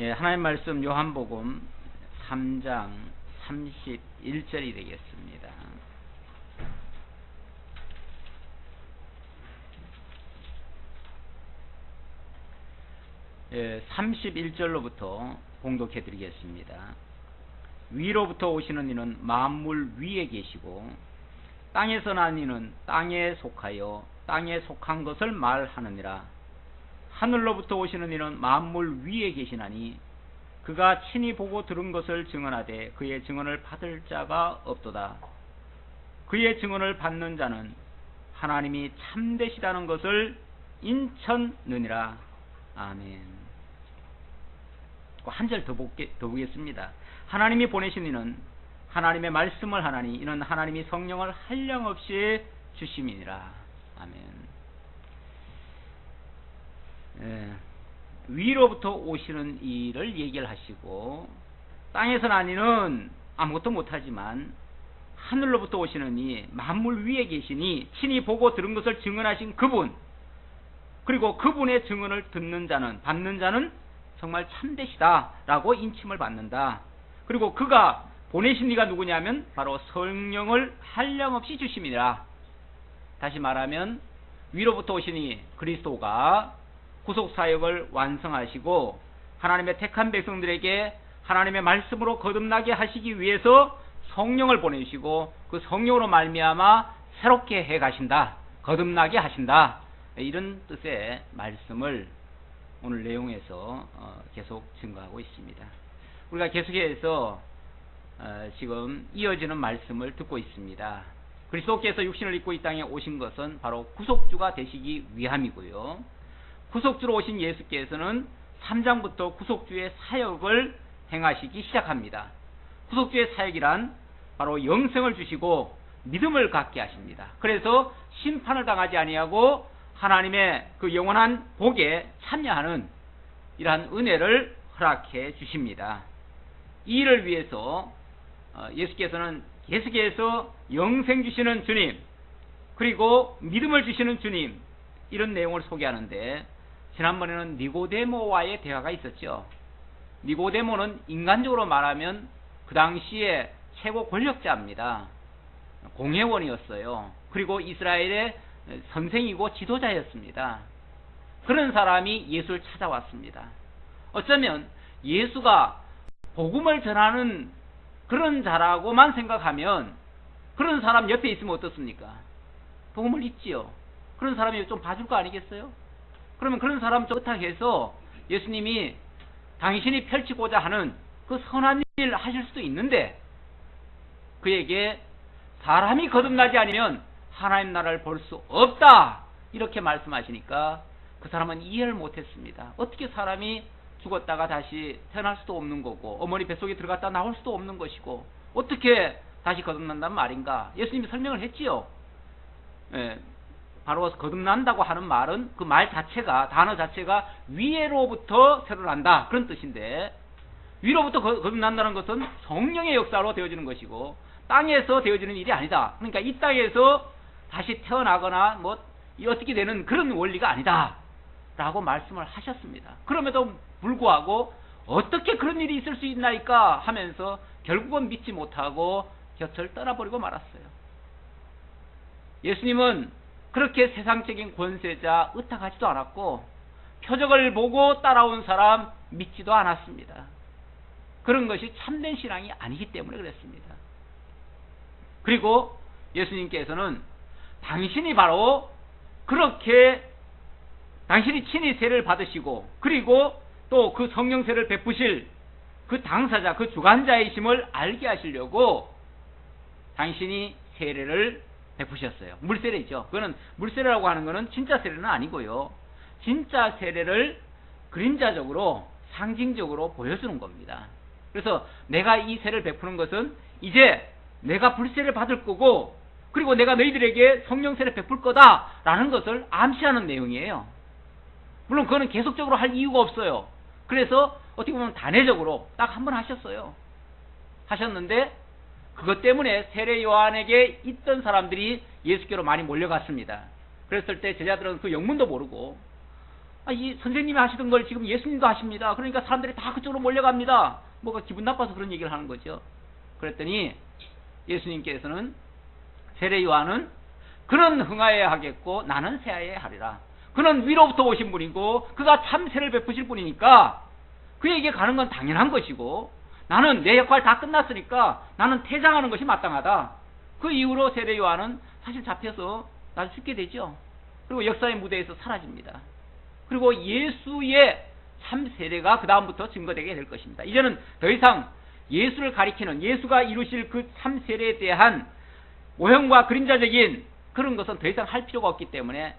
예, 하나님 말씀 요한복음 3장 31절이 되겠습니다. 예, 31절로부터 봉독해 드리겠습니다. 위로부터 오시는 이는 만물 위에 계시고 땅에서 난 이는 땅에 속하여 땅에 속한 것을 말하느니라. 하늘로부터 오시는 이는 만물 위에 계시나니 그가 친히 보고 들은 것을 증언하되 그의 증언을 받을 자가 없도다. 그의 증언을 받는 자는 하나님이 참되시다는 것을 인천느니라. 아멘. 한 절 더 보겠습니다. 하나님이 보내신 이는 하나님의 말씀을 하나니 이는 하나님이 성령을 한량없이 주심이니라. 아멘. 위로부터 오시는 이를 얘기를 하시고 땅에서 난 이는 아무것도 못하지만 하늘로부터 오시는 이 만물 위에 계시니 친히 보고 들은 것을 증언하신 그분, 그리고 그분의 증언을 듣는 자는, 받는 자는 정말 참되시다라고 인침을 받는다. 그리고 그가 보내신 이가 누구냐면 바로 성령을 한량없이 주심이라. 다시 말하면 위로부터 오시니 그리스도가 구속사역을 완성하시고 하나님의 택한 백성들에게 하나님의 말씀으로 거듭나게 하시기 위해서 성령을 보내시고 그 성령으로 말미암아 새롭게 해가신다, 거듭나게 하신다, 이런 뜻의 말씀을 오늘 내용에서 계속 증거하고 있습니다. 우리가 계속해서 지금 이어지는 말씀을 듣고 있습니다. 그리스도께서 육신을 입고 이 땅에 오신 것은 바로 구속주가 되시기 위함이고요. 구속주로 오신 예수께서는 3장부터 구속주의 사역을 행하시기 시작합니다. 구속주의 사역이란 바로 영생을 주시고 믿음을 갖게 하십니다. 그래서 심판을 당하지 아니하고 하나님의 그 영원한 복에 참여하는 이러한 은혜를 허락해 주십니다. 이 일을 위해서 예수께서는 계속해서 영생 주시는 주님, 그리고 믿음을 주시는 주님, 이런 내용을 소개하는데, 지난번에는 니고데모와의 대화가 있었죠. 니고데모는 인간적으로 말하면 그 당시에 최고 권력자입니다. 공회원이었어요. 그리고 이스라엘의 선생이고 지도자였습니다. 그런 사람이 예수를 찾아왔습니다. 어쩌면 예수가 복음을 전하는 그런 자라고만 생각하면 그런 사람 옆에 있으면 어떻습니까? 복음을 읽지요. 그런 사람이 좀 봐줄 거 아니겠어요? 그러면 그런 사람 쫓아해서 예수님이 당신이 펼치고자 하는 그 선한 일을 하실 수도 있는데, 그에게 사람이 거듭나지 않으면 하나님 나라를 볼 수 없다, 이렇게 말씀하시니까 그 사람은 이해를 못했습니다. 어떻게 사람이 죽었다가 다시 태어날 수도 없는 거고 어머니 뱃속에 들어갔다 나올 수도 없는 것이고 어떻게 다시 거듭난단 말인가? 예수님이 설명을 했지요. 바로 거듭난다고 하는 말은 그 말 자체가, 단어 자체가 위로부터 새로 난다, 그런 뜻인데, 위로부터 거듭난다는 것은 성령의 역사로 되어지는 것이고 땅에서 되어지는 일이 아니다. 그러니까 이 땅에서 다시 태어나거나 뭐 어떻게 되는 그런 원리가 아니다 라고 말씀을 하셨습니다. 그럼에도 불구하고 어떻게 그런 일이 있을 수 있나이까 하면서 결국은 믿지 못하고 곁을 떠나버리고 말았어요. 예수님은 그렇게 세상적인 권세자 의탁하지도 않았고 표적을 보고 따라온 사람 믿지도 않았습니다. 그런 것이 참된 신앙이 아니기 때문에 그랬습니다. 그리고 예수님께서는 당신이 바로 그렇게 당신이 친히 세례를 받으시고 그리고 또 그 성령 세례를 베푸실 그 당사자, 그 주관자이심을 알게 하시려고 당신이 세례를 베푸셨어요. 물세례죠. 그거는 물세례라고 하는 것은 진짜 세례는 아니고요. 진짜 세례를 그림자적으로, 상징적으로 보여주는 겁니다. 그래서 내가 이 세례를 베푸는 것은 이제 내가 불세례를 받을 거고 그리고 내가 너희들에게 성령 세례를 베풀 거다라는 것을 암시하는 내용이에요. 물론 그거는 계속적으로 할 이유가 없어요. 그래서 어떻게 보면 단회적으로 딱 한 번 하셨어요. 하셨는데 그것 때문에 세례 요한에게 있던 사람들이 예수께로 많이 몰려갔습니다. 그랬을 때 제자들은 그 영문도 모르고 이 선생님이 하시던 걸 지금 예수님도 하십니다. 그러니까 사람들이 다 그쪽으로 몰려갑니다. 뭐가 기분 나빠서 그런 얘기를 하는 거죠. 그랬더니 예수님께서는 세례 요한은 그는 흥하여야 하겠고 나는 쇠하여야 하리라. 그는 위로부터 오신 분이고 그가 참 세를 베푸실 분이니까 그에게 가는 건 당연한 것이고 나는 내 역할 다 끝났으니까 나는 퇴장하는 것이 마땅하다. 그 이후로 세례 요한은 사실 잡혀서 나중에 죽게 되죠. 그리고 역사의 무대에서 사라집니다. 그리고 예수의 참 세례가 그 다음부터 증거되게 될 것입니다. 이제는 더 이상 예수를 가리키는 예수가 이루실 그 참 세례에 대한 모형과 그림자적인 그런 것은 더 이상 할 필요가 없기 때문에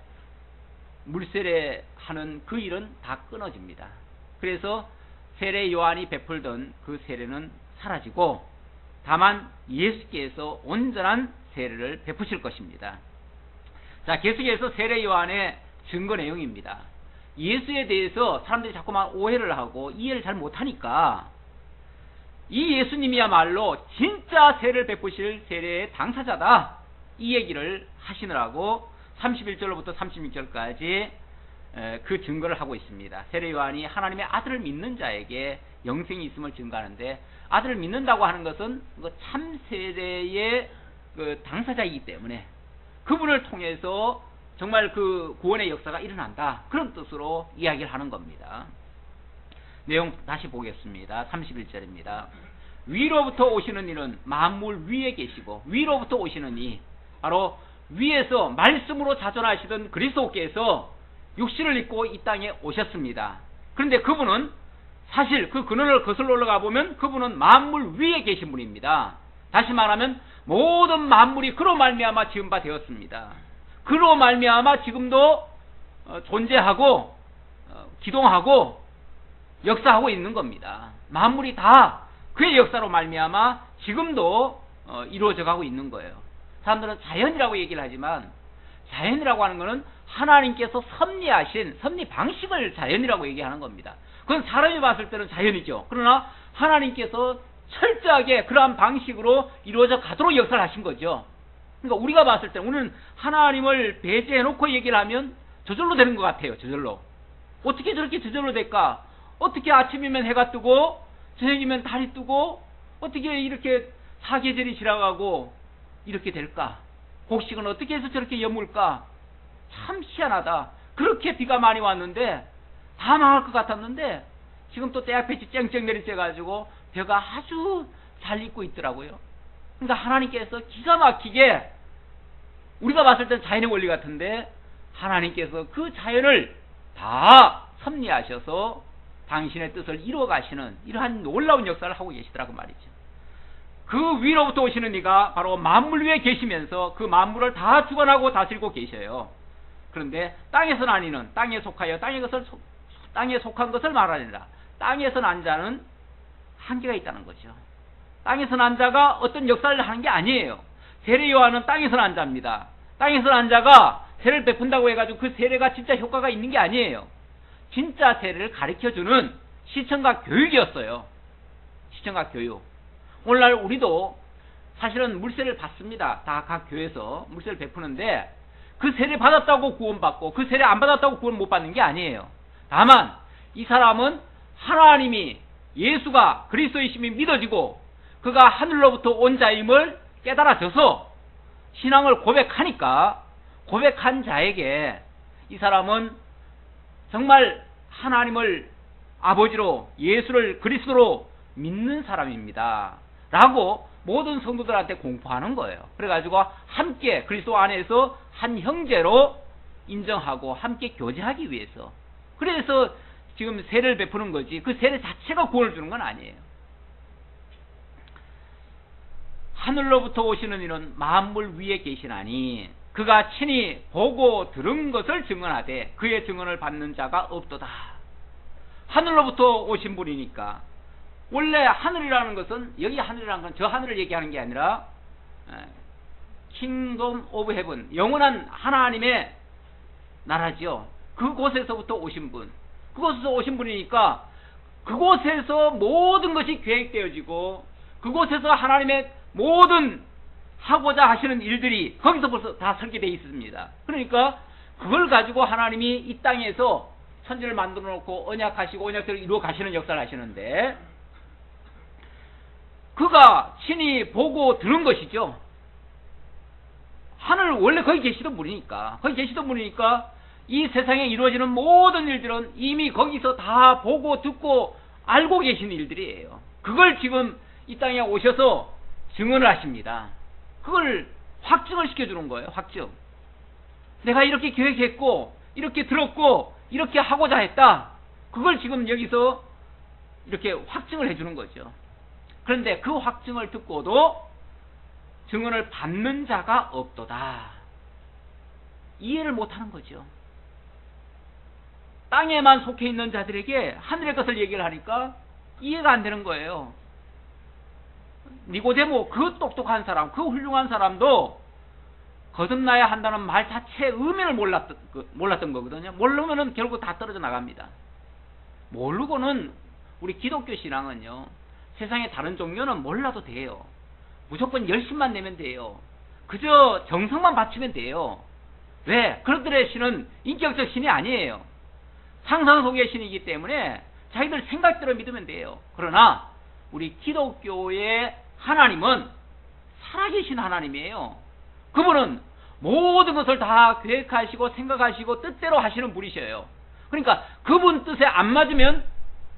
물세례하는 그 일은 다 끊어집니다. 그래서 세례 요한이 베풀던 그 세례는 사라지고 다만 예수께서 온전한 세례를 베푸실 것입니다. 자, 계속해서 세례 요한의 증거 내용입니다. 예수에 대해서 사람들이 자꾸만 오해를 하고 이해를 잘 못하니까 이 예수님이야말로 진짜 세례를 베푸실 세례의 당사자다, 이 얘기를 하시느라고 31절로부터 36절까지 그 증거를 하고 있습니다. 세례 요한이 하나님의 아들을 믿는 자에게 영생이 있음을 증거하는데, 아들을 믿는다고 하는 것은 참 세례의 그 당사자이기 때문에 그분을 통해서 정말 그 구원의 역사가 일어난다, 그런 뜻으로 이야기를 하는 겁니다. 내용 다시 보겠습니다. 31절입니다. 위로부터 오시는 이는 만물 위에 계시고, 위로부터 오시는 이, 바로 위에서 말씀으로 자존하시던 그리스도께서 육신을 입고 이 땅에 오셨습니다. 그런데 그분은 사실 그 근원을 거슬러 올라가 보면 그분은 만물 위에 계신 분입니다. 다시 말하면 모든 만물이 그로 말미암아 지은 바 되었습니다. 그로 말미암아 지금도 존재하고 기동하고 역사하고 있는 겁니다. 만물이 다 그의 역사로 말미암아 지금도 이루어져 가고 있는 거예요. 사람들은 자연이라고 얘기를 하지만 자연이라고 하는 것은 하나님께서 섭리하신 섭리 방식을 자연이라고 얘기하는 겁니다. 그건 사람이 봤을 때는 자연이죠. 그러나 하나님께서 철저하게 그러한 방식으로 이루어져 가도록 역사를 하신 거죠. 그러니까 우리가 봤을 때 우리는 하나님을 배제해놓고 얘기를 하면 저절로 되는 것 같아요. 저절로. 어떻게 저렇게 저절로 될까? 어떻게 아침이면 해가 뜨고 저녁이면 달이 뜨고 어떻게 이렇게 사계절이 지나가고 이렇게 될까? 곡식은 어떻게 해서 저렇게 여물까? 참 희한하다. 그렇게 비가 많이 왔는데 다 망할 것 같았는데 지금 또 떼약볕이 쨍쨍 내리쬐가지고 벼가 아주 잘 익고 있더라고요. 그러니까 하나님께서 기가 막히게, 우리가 봤을 땐 자연의 원리 같은데 하나님께서 그 자연을 다 섭리하셔서 당신의 뜻을 이루어 가시는 이러한 놀라운 역사를 하고 계시더라고 말이죠. 그 위로부터 오시는 이가 바로 만물 위에 계시면서 그 만물을 다 주관하고 다스리고 계셔요. 그런데 땅에서 나뉘는, 땅에 속하여 땅에 속한 것을 말하느라 땅에서 난 자는 한계가 있다는 거죠. 땅에서 난 자가 어떤 역사를 하는 게 아니에요. 세례 요한은 땅에서 난 자입니다. 땅에서 난 자가 세례를 베푼다고 해가지고 그 세례가 진짜 효과가 있는 게 아니에요. 진짜 세례를 가르쳐주는 시청각 교육이었어요. 시청각 교육. 오늘날 우리도 사실은 물세례를 받습니다. 다 각 교회에서 물세례를 베푸는데 그 세례 받았다고 구원받고 그 세례 안 받았다고 구원 못 받는 게 아니에요. 다만 이 사람은 하나님이 예수가 그리스도이심이 믿어지고 그가 하늘로부터 온 자임을 깨달아져서 신앙을 고백하니까 고백한 자에게 이 사람은 정말 하나님을 아버지로 예수를 그리스도로 믿는 사람입니다 라고 모든 성도들한테 공포하는 거예요. 그래가지고 함께 그리스도 안에서 한 형제로 인정하고 함께 교제하기 위해서, 그래서 지금 세례를 베푸는 거지 그 세례 자체가 구원을 주는 건 아니에요. 하늘로부터 오시는 이는 만물 위에 계시나니 그가 친히 보고 들은 것을 증언하되 그의 증언을 받는 자가 없도다. 하늘로부터 오신 분이니까, 원래 하늘이라는 것은, 여기 하늘이라는 건 저 하늘을 얘기하는 게 아니라 킹덤 오브 헤븐, 영원한 하나님의 나라죠. 그곳에서부터 오신 분, 그곳에서 오신 분이니까 그곳에서 모든 것이 계획되어지고 그곳에서 하나님의 모든 하고자 하시는 일들이 거기서 벌써 다 설계되어 있습니다. 그러니까 그걸 가지고 하나님이 이 땅에서 천지를 만들어 놓고 언약하시고 언약대로 이루어 가시는 역사를 하시는데, 그가 친히 보고 들은 것이죠. 하늘 원래 거기 계시던 분이니까, 이 세상에 이루어지는 모든 일들은 이미 거기서 다 보고 듣고 알고 계신 일들이에요. 그걸 지금 이 땅에 오셔서 증언을 하십니다. 그걸 확증을 시켜주는 거예요. 확증. 내가 이렇게 계획했고 이렇게 들었고 이렇게 하고자 했다. 그걸 지금 여기서 이렇게 확증을 해주는 거죠. 그런데 그 확증을 듣고도 증언을 받는 자가 없도다. 이해를 못하는 거죠. 땅에만 속해 있는 자들에게 하늘의 것을 얘기를 하니까 이해가 안 되는 거예요. 니고데모, 그 똑똑한 사람, 그 훌륭한 사람도 거듭나야 한다는 말 자체의 의미를 몰랐던 거거든요. 모르면은 결국 다 떨어져 나갑니다. 모르고는 우리 기독교 신앙은요, 세상의 다른 종교는 몰라도 돼요. 무조건 열심만 내면 돼요. 그저 정성만 바치면 돼요. 왜? 그들의 신은 인격적 신이 아니에요. 상상 속의 신이기 때문에 자기들 생각대로 믿으면 돼요. 그러나 우리 기독교의 하나님은 살아계신 하나님이에요. 그분은 모든 것을 다 계획하시고 생각하시고 뜻대로 하시는 분이셔요. 그러니까 그분 뜻에 안 맞으면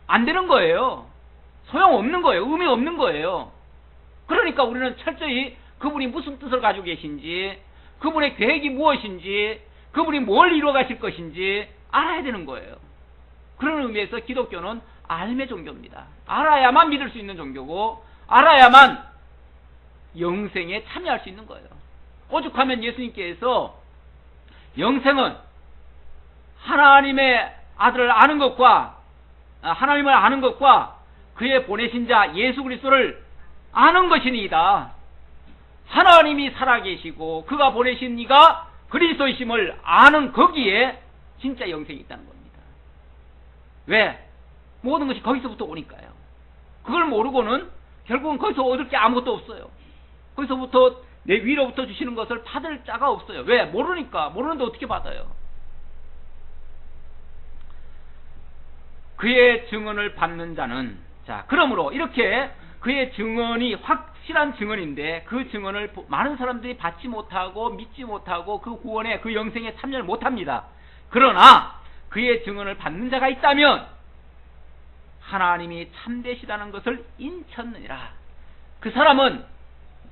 안 되는 거예요. 소용없는 거예요. 의미 없는 거예요. 그러니까 우리는 철저히 그분이 무슨 뜻을 가지고 계신지, 그분의 계획이 무엇인지, 그분이 뭘 이루어 가실 것인지 알아야 되는 거예요. 그런 의미에서 기독교는 알매 종교입니다. 알아야만 믿을 수 있는 종교고, 알아야만 영생에 참여할 수 있는 거예요. 오죽하면 예수님께서 영생은 하나님의 아들을 아는 것과, 하나님을 아는 것과 그의 보내신 자 예수 그리스도를 아는 것이니이다. 하나님이 살아계시고 그가 보내신 이가 그리스도이심을 아는 거기에 진짜 영생이 있다는 겁니다. 왜? 모든 것이 거기서부터 오니까요. 그걸 모르고는 결국은 거기서 얻을 게 아무것도 없어요. 거기서부터 내 위로부터 주시는 것을 받을 자가 없어요. 왜? 모르니까. 모르는데 어떻게 받아요? 그의 증언을 받는 자는, 자, 그러므로 이렇게 그의 증언이 확실한 증언인데 그 증언을 많은 사람들이 받지 못하고 믿지 못하고 그 구원에, 그 영생에 참여를 못합니다. 그러나 그의 증언을 받는 자가 있다면 하나님이 참되시다는 것을 인쳤느니라. 그 사람은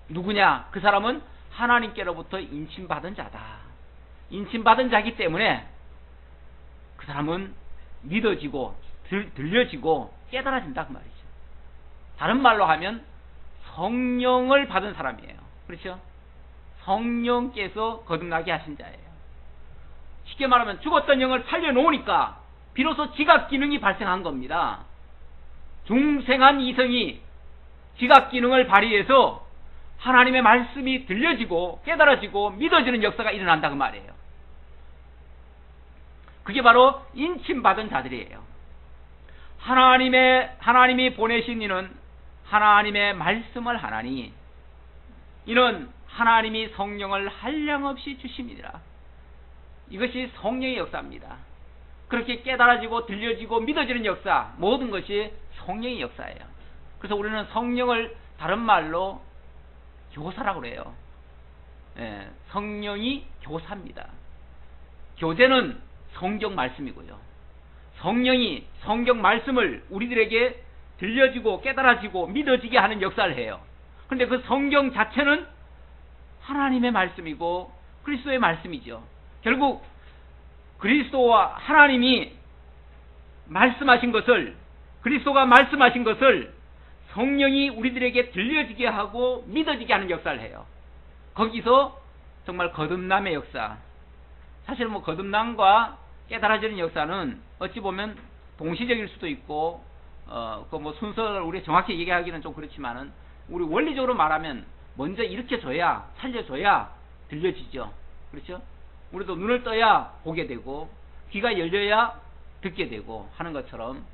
누구냐? 그 사람은 하나님께로부터 인침받은 자다. 인침받은 자이기 때문에 그 사람은 믿어지고 들려지고 깨달아진다 그 말이죠. 다른 말로 하면 성령을 받은 사람이에요. 그렇죠? 성령께서 거듭나게 하신 자예요. 쉽게 말하면 죽었던 영을 살려놓으니까 비로소 지각 기능이 발생한 겁니다. 중생한 이성이 지각 기능을 발휘해서 하나님의 말씀이 들려지고 깨달아지고 믿어지는 역사가 일어난다 그 말이에요. 그게 바로 인침받은 자들이에요. 하나님이 보내신 이는 하나님의 말씀을 하나니 이는 하나님이 성령을 한량없이 주심이니라. 이것이 성령의 역사입니다. 그렇게 깨달아지고 들려지고 믿어지는 역사, 모든 것이 성령의 역사예요. 그래서 우리는 성령을 다른 말로 교사라고 그래요. 예, 성령이 교사입니다. 교재는 성경 말씀이고요. 성령이 성경 말씀을 우리들에게 들려지고 깨달아지고 믿어지게 하는 역사를 해요. 그런데 그 성경 자체는 하나님의 말씀이고 그리스도의 말씀이죠. 결국 그리스도와 하나님이 말씀하신 것을, 그리스도가 말씀하신 것을 성령이 우리들에게 들려지게 하고 믿어지게 하는 역사를 해요. 거기서 정말 거듭남의 역사, 사실 뭐 거듭남과 깨달아지는 역사는 어찌 보면 동시적일 수도 있고 그 뭐 순서를 우리 정확히 얘기하기는 좀 그렇지만은 우리 원리적으로 말하면 먼저 일으켜줘야, 살려줘야 들려지죠. 그렇죠? 우리도 눈을 떠야 보게 되고 귀가 열려야 듣게 되고 하는 것처럼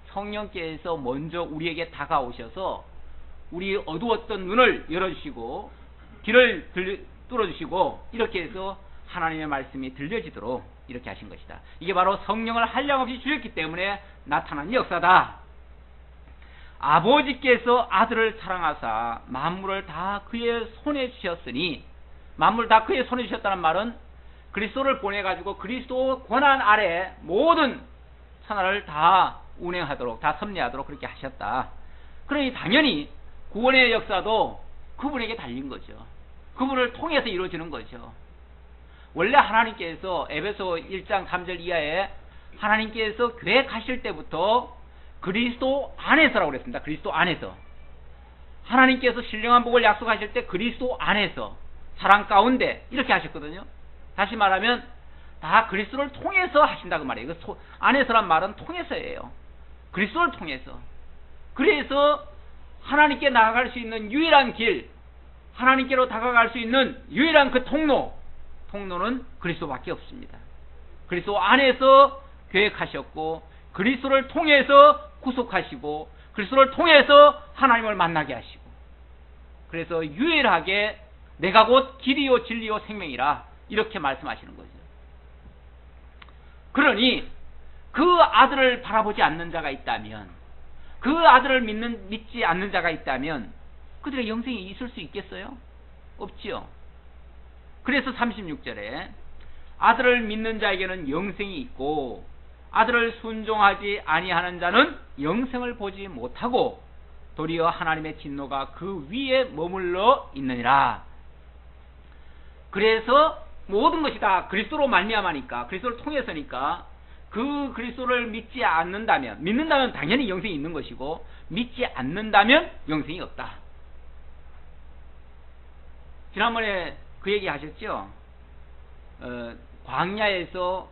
성령께서 먼저 우리에게 다가오셔서 우리 어두웠던 눈을 열어주시고 귀를 뚫어주시고 이렇게 해서 하나님의 말씀이 들려지도록 이렇게 하신 것이다. 이게 바로 성령을 한량없이 주셨기 때문에 나타난 역사다. 아버지께서 아들을 사랑하사 만물을 다 그의 손에 주셨으니, 만물을 다 그의 손에 주셨다는 말은 그리스도를 보내가지고 그리스도 권한 아래 모든 천하를 다 운행하도록, 다 섭리하도록 그렇게 하셨다. 그러니 당연히 구원의 역사도 그분에게 달린 거죠. 그분을 통해서 이루어지는 거죠. 원래 하나님께서 에베소 1장 3절 이하에 하나님께서 계획하실 때부터 그리스도 안에서라고 그랬습니다. 그리스도 안에서. 하나님께서 신령한 복을 약속하실 때 그리스도 안에서, 사랑 가운데 이렇게 하셨거든요. 다시 말하면 다 그리스도를 통해서 하신다 그 말이에요. 안에서란 말은 통해서예요. 그리스도를 통해서. 그래서 하나님께 나아갈 수 있는 유일한 길, 하나님께로 다가갈 수 있는 유일한 그 통로는 그리스도밖에 없습니다. 그리스도 안에서 계획하셨고, 그리스도를 통해서 구속하시고, 그리스도를 통해서 하나님을 만나게 하시고, 그래서 유일하게 내가 곧 길이요 진리요 생명이라 이렇게 말씀하시는 거죠. 그러니 그 아들을 바라보지 않는 자가 있다면, 그 아들을 믿지 않는 자가 있다면 그들의 영생이 있을 수 있겠어요? 없지요. 그래서 36절에 아들을 믿는 자에게는 영생이 있고 아들을 순종하지 아니하는 자는 영생을 보지 못하고 도리어 하나님의 진노가 그 위에 머물러 있느니라. 그래서 모든 것이 다 그리스도로 말미암으니까, 그리스도를 통해서니까, 그 그리스도를 믿지 않는다면, 믿는다면 당연히 영생이 있는 것이고, 믿지 않는다면 영생이 없다. 지난번에 그 얘기 하셨죠? 광야에서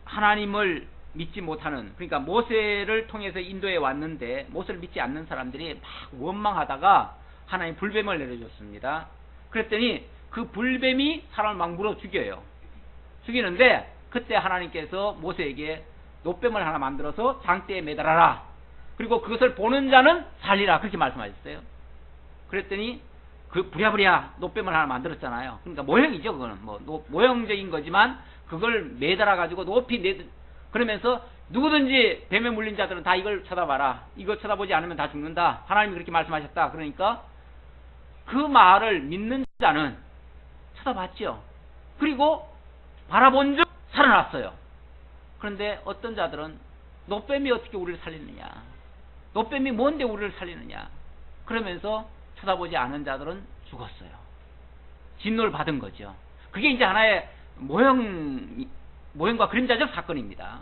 하나님을 믿지 못하는, 그러니까 모세를 통해서 인도에 왔는데 모세를 믿지 않는 사람들이 막 원망하다가 하나님 불뱀을 내려줬습니다. 그랬더니 그 불뱀이 사람을 막 물어 죽여요. 죽이는데 그때 하나님께서 모세에게 놋뱀을 하나 만들어서 장대에 매달아라. 그리고 그것을 보는 자는 살리라. 그렇게 말씀하셨어요. 그랬더니 그 부랴부랴 놋뱀을 하나 만들었잖아요. 그러니까 모형이죠. 그거는 뭐 모형적인 거지만 그걸 매달아 가지고 높이 그러면서 누구든지 뱀에 물린 자들은 다 이걸 쳐다봐라. 이거 쳐다보지 않으면 다 죽는다. 하나님이 그렇게 말씀하셨다. 그러니까 그 말을 믿는 자는 쳐다봤죠. 그리고 바라본 즉 살아났어요. 그런데 어떤 자들은 놋뱀이 어떻게 우리를 살리느냐, 놋뱀이 뭔데 우리를 살리느냐, 그러면서 쳐다보지 않은 자들은 죽었어요. 진노를 받은 거죠. 그게 이제 하나의 모형과 그림자적 사건입니다.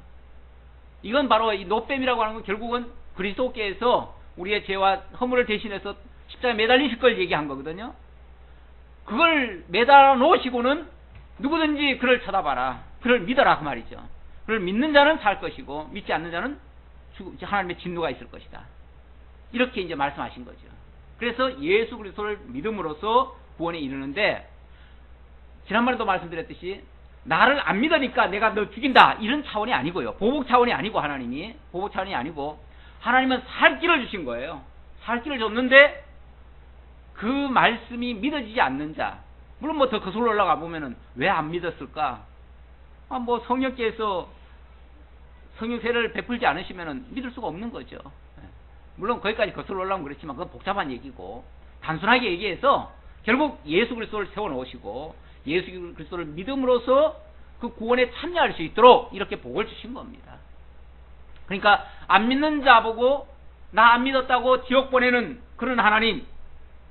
이건 바로 이 놋뱀이라고 하는 건 결국은 그리스도께서 우리의 죄와 허물을 대신해서 십자가에 매달리실 걸 얘기한 거거든요. 그걸 매달아 놓으시고는 누구든지 그를 쳐다봐라, 그를 믿어라 그 말이죠. 그를 믿는 자는 살 것이고 믿지 않는 자는 하나님의 진노가 있을 것이다. 이렇게 이제 말씀하신 거죠. 그래서 예수 그리스도를 믿음으로써 구원에 이르는데, 지난번에도 말씀드렸듯이 나를 안 믿으니까 내가 너 죽인다 이런 차원이 아니고요. 보복 차원이 아니고, 하나님이 보복 차원이 아니고 하나님은 살 길을 주신 거예요. 살 길을 줬는데 그 말씀이 믿어지지 않는 자, 물론 뭐 더 거슬러 올라가 보면은 왜 안 믿었을까? 뭐 성령께서 성령세를 베풀지 않으시면은 믿을 수가 없는 거죠. 물론 거기까지 거슬러 올라가면 그렇지만 그건 복잡한 얘기고, 단순하게 얘기해서 결국 예수 그리스도를 세워놓으시고 예수 그리스도를 믿음으로써 그 구원에 참여할 수 있도록 이렇게 복을 주신 겁니다. 그러니까 안 믿는 자 보고 나 안 믿었다고 지옥 보내는 그런 하나님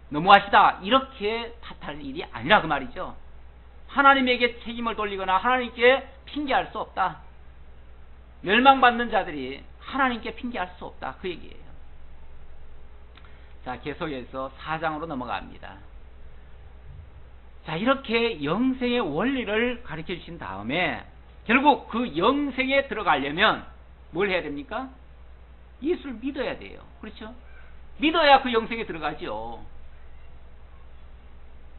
너무하시다 이렇게 탓할 일이 아니라 그 말이죠. 하나님에게 책임을 돌리거나 하나님께 핑계할 수 없다. 멸망받는 자들이 하나님께 핑계할 수 없다 그 얘기예요. 자, 계속해서 4장으로 넘어갑니다. 자, 이렇게 영생의 원리를 가르쳐 주신 다음에 결국 그 영생에 들어가려면 뭘 해야 됩니까? 예수를 믿어야 돼요. 그렇죠? 믿어야 그 영생에 들어가죠.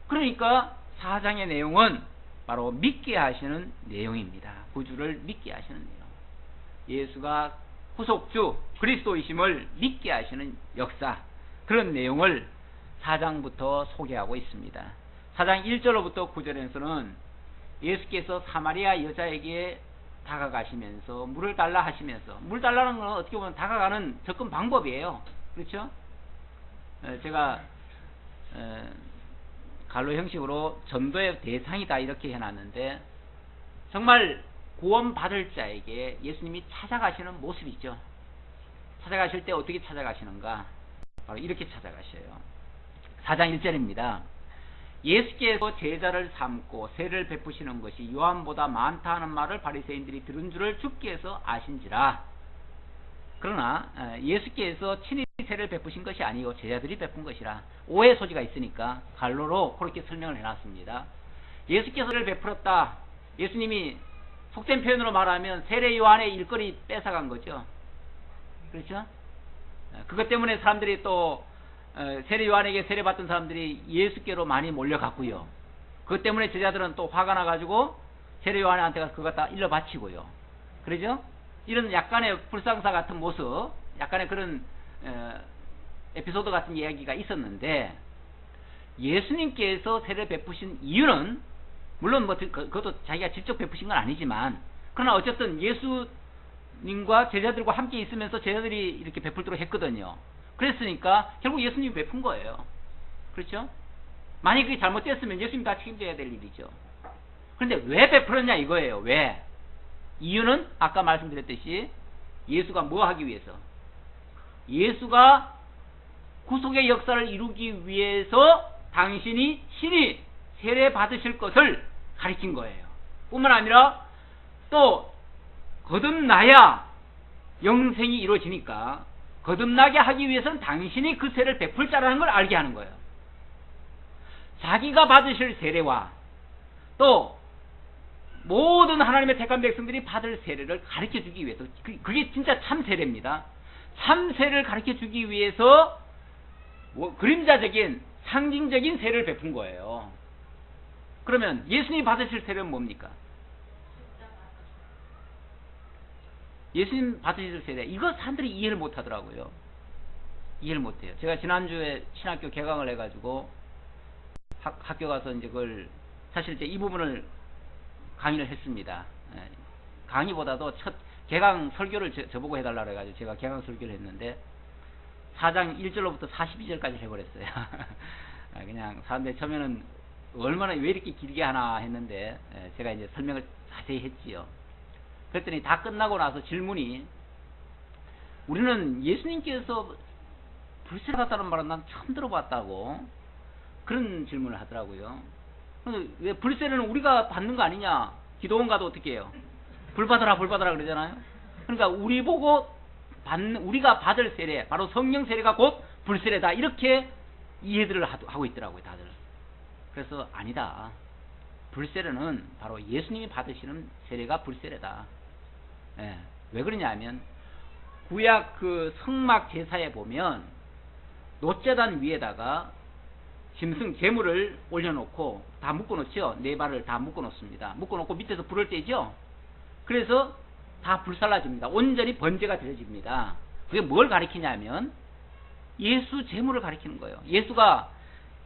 그러니까 4장의 내용은 바로 믿게 하시는 내용입니다. 구주를 믿게 하시는 내용. 예수가 구속주 그리스도이심을 믿게 하시는 역사, 그런 내용을 4장부터 소개하고 있습니다. 4장 1절로부터 9절에서는 예수께서 사마리아 여자에게 다가가시면서 물을 달라 하시면서, 물 달라는 건 어떻게 보면 다가가는 접근 방법이에요. 그렇죠? 제가 갈로 형식으로 전도의 대상이다 이렇게 해놨는데, 정말 구원받을 자에게 예수님이 찾아가시는 모습이죠. 찾아가실 때 어떻게 찾아가시는가? 바로 이렇게 찾아가셔요. 4장 1절입니다. 예수께서 제자를 삼고 세를 베푸시는 것이 요한보다 많다 하는 말을 바리새인들이 들은 줄을 주께서 아신지라. 그러나 예수께서 친히 세를 베푸신 것이 아니고 제자들이 베푼 것이라. 오해 소지가 있으니까 갈로로 그렇게 설명을 해놨습니다. 예수께서 세를 베풀었다. 예수님이 속된 표현으로 말하면 세례 요한의 일거리 뺏어간 거죠. 그렇죠? 그것 때문에 사람들이 또 세례 요한에게 세례받던 사람들이 예수께로 많이 몰려갔고요. 그것 때문에 제자들은 또 화가 나가지고 세례 요한한테 가서 그거 다 일러 바치고요. 그러죠? 이런 약간의 불상사 같은 모습, 약간의 그런 에피소드 같은 이야기가 있었는데, 예수님께서 세례 베푸신 이유는 물론 뭐 그것도 자기가 직접 베푸신 건 아니지만, 그러나 어쨌든 예수님과 제자들과 함께 있으면서 제자들이 이렇게 베풀도록 했거든요. 그랬으니까 결국 예수님이 베푼 거예요. 그렇죠? 만약 그게 잘못됐으면 예수님이 다 책임져야 될 일이죠. 그런데 왜 베풀었냐 이거예요. 왜? 이유는 아까 말씀드렸듯이 예수가 뭐 하기 위해서? 예수가 구속의 역사를 이루기 위해서 당신이 신이 세례 받으실 것을 가리킨 거예요. 뿐만 아니라 또 거듭나야 영생이 이루어지니까 거듭나게 하기 위해서는 당신이 그 세례를 베풀 자라는 걸 알게 하는 거예요. 자기가 받으실 세례와 또 모든 하나님의 택한 백성들이 받을 세례를 가르쳐 주기 위해서, 그게 진짜 참 세례입니다. 참 세례를 가르쳐 주기 위해서 그림자적인 상징적인 세례를 베푼 거예요. 그러면 예수님이 받으실 세례는 뭡니까? 예수님 받으실 세례, 이거 사람들이 이해를 못 하더라고요. 이해를 못 해요. 제가 지난주에 신학교 개강을 해가지고 학교 가서 이제 그걸, 사실 이제 이 부분을 강의를 했습니다. 강의보다도 첫 개강 설교를 저보고 해달라고 해가지고 제가 개강 설교를 했는데 4장 1절로부터 42절까지 해버렸어요. 그냥 사람들이 처음에는 얼마나 왜 이렇게 길게 하나 했는데 제가 이제 설명을 자세히 했지요. 그랬더니 다 끝나고 나서 질문이, 우리는 예수님께서 불세례 받았다는 말은 난 처음 들어봤다고 그런 질문을 하더라고요. 근데 왜 불세례는 우리가 받는 거 아니냐? 기도원 가도 어떻게 해요? 불 받아라 그러잖아요. 그러니까 우리 보고 우리가 받을 세례, 바로 성령 세례가 곧 불세례다, 이렇게 이해들을 하고 있더라고요, 다들. 그래서 아니다. 불세례는 바로 예수님이 받으시는 세례가 불세례다. 왜 그러냐 하면 구약 그 성막 제사에 보면 놋제단 위에다가 짐승 제물을 올려놓고 다 묶어놓죠. 네 발을 다 묶어놓습니다. 묶어놓고 밑에서 불을 떼죠. 그래서 다 불살라집니다. 온전히 번제가 되어집니다. 그게 뭘 가리키냐면 예수 제물을 가리키는 거예요. 예수가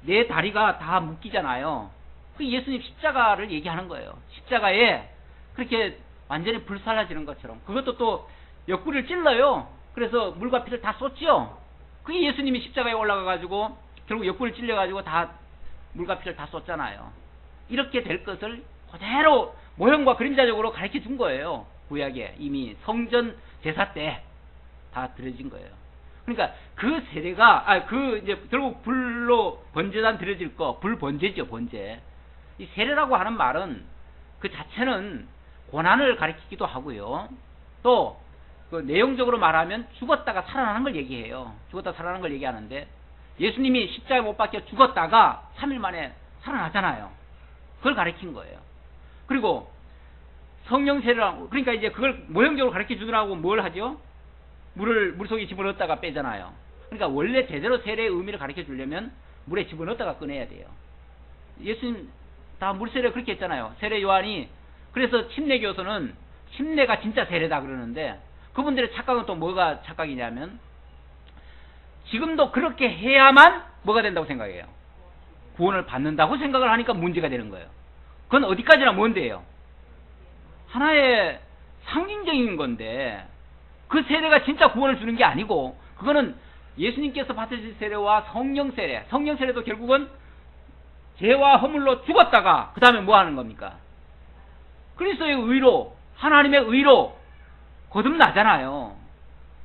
내 다리가 다 묶이잖아요. 그 예수님 십자가를 얘기하는 거예요. 십자가에 그렇게 완전히 불살라지는 것처럼. 그것도 또 옆구리를 찔러요. 그래서 물과 피를 다 쏟죠. 그게 예수님이 십자가에 올라가가지고 결국 옆구리를 찔려가지고 다 물과 피를 다 쏟잖아요. 이렇게 될 것을 그대로 모형과 그림자적으로 가르쳐 준 거예요. 구약에 이미 성전 제사 때 다 드려진 거예요. 그러니까 그 세례가 이제 결국 불로 번제단 드려질 거, 불번제죠, 번제. 이 세례라고 하는 말은 그 자체는 고난을 가리키기도 하고요. 또 그 내용적으로 말하면 죽었다가 살아나는 걸 얘기해요. 죽었다 살아나는 걸 얘기하는데 예수님이 십자가에 못 박혀 죽었다가 3일 만에 살아나잖아요. 그걸 가리킨 거예요. 그리고 성령 세례라고, 그러니까 이제 그걸 모형적으로 가르쳐 주더라고 뭘 하죠? 물을 물속에 집어넣었다가 빼잖아요. 그러니까 원래 제대로 세례의 의미를 가르쳐 주려면 물에 집어넣었다가 꺼내야 돼요. 예수님 다 물세례 그렇게 했잖아요. 세례 요한이. 그래서 침례교서는 침례가 진짜 세례다 그러는데, 그분들의 착각은 또 뭐가 착각이냐면 지금도 그렇게 해야만 뭐가 된다고 생각해요? 구원을 받는다고 생각을 하니까 문제가 되는 거예요. 그건 어디까지나 뭔데요? 하나의 상징적인 건데 그 세례가 진짜 구원을 주는 게 아니고 그거는 예수님께서 받으실 세례와 성령 세례, 성령 세례도 결국은 죄와 허물로 죽었다가 그 다음에 뭐 하는 겁니까? 그리스도의 의로, 하나님의 의로 거듭나잖아요.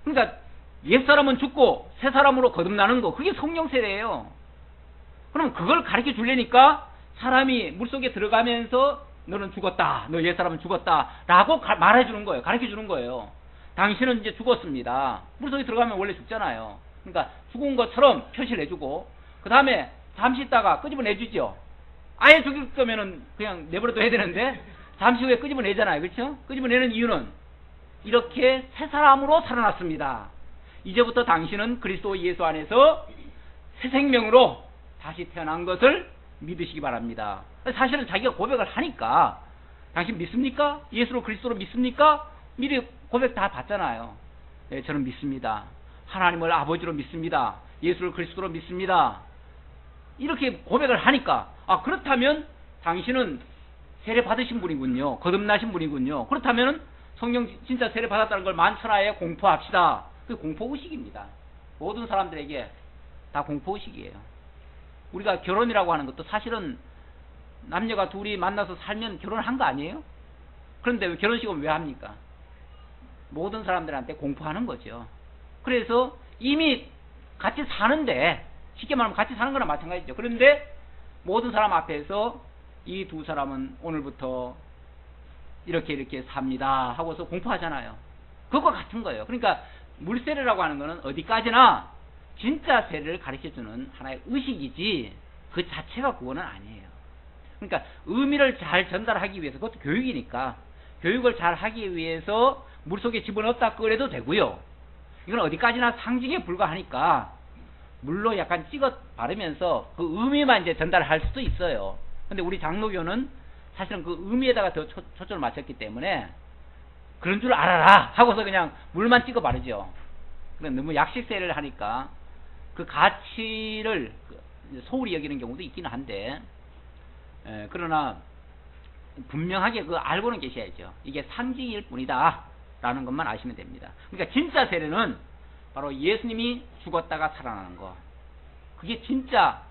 그러니까 옛사람은 죽고 새사람으로 거듭나는 거, 그게 성령 세례예요. 그럼 그걸 가르쳐 주려니까 사람이 물속에 들어가면서 너는 죽었다, 너 옛사람은 죽었다 라고 말해 주는 거예요. 가르쳐 주는 거예요. 당신은 이제 죽었습니다. 물속에 들어가면 원래 죽잖아요. 그러니까 죽은 것처럼 표시를 해주고 그 다음에 잠시 있다가 끄집어내주죠. 아예 죽일 거면은 그냥 내버려둬야 되는데 잠시 후에 끄집어내잖아요. 그렇죠? 끄집어내는 이유는 이렇게 새 사람으로 살아났습니다. 이제부터 당신은 그리스도 예수 안에서 새 생명으로 다시 태어난 것을 믿으시기 바랍니다. 사실은 자기가 고백을 하니까 당신 믿습니까? 예수로 그리스도로 믿습니까? 미리 고백 다 받잖아요. 네, 저는 믿습니다. 하나님을 아버지로 믿습니다. 예수를 그리스도로 믿습니다. 이렇게 고백을 하니까 그렇다면 당신은 세례 받으신 분이군요. 거듭나신 분이군요. 그렇다면 성령 진짜 세례 받았다는 걸 만천하에 공포합시다. 그게 공포의식입니다. 모든 사람들에게 다 공포의식이에요. 우리가 결혼이라고 하는 것도 사실은 남녀가 둘이 만나서 살면 결혼한 거 아니에요? 그런데 결혼식은 왜 합니까? 모든 사람들한테 공포하는 거죠. 그래서 이미 같이 사는데, 쉽게 말하면 같이 사는 거나 마찬가지죠. 그런데 모든 사람 앞에서 이 두 사람은 오늘부터 이렇게 삽니다 하고서 공포하잖아요. 그것과 같은 거예요. 그러니까 물세례라고 하는 거는 어디까지나 진짜 세례를 가르쳐주는 하나의 의식이지 그 자체가 구원은 아니에요. 그러니까 의미를 잘 전달하기 위해서, 그것도 교육이니까 교육을 잘 하기 위해서 물속에 집어넣었다 끓여도 되고요. 이건 어디까지나 상징에 불과하니까 물로 약간 찍어 바르면서 그 의미만 이제 전달할 수도 있어요. 근데 우리 장로교는 사실은 그 의미에다가 더 초점을 맞췄기 때문에 그런 줄 알아라 하고서 그냥 물만 찍어 바르죠. 너무 약식세례를 하니까 그 가치를 소홀히 여기는 경우도 있기는 한데, 그러나 분명하게 그거 알고는 계셔야죠. 이게 상징일 뿐이다 라는 것만 아시면 됩니다. 그러니까 진짜 세례는 바로 예수님이 죽었다가 살아나는 거, 그게 진짜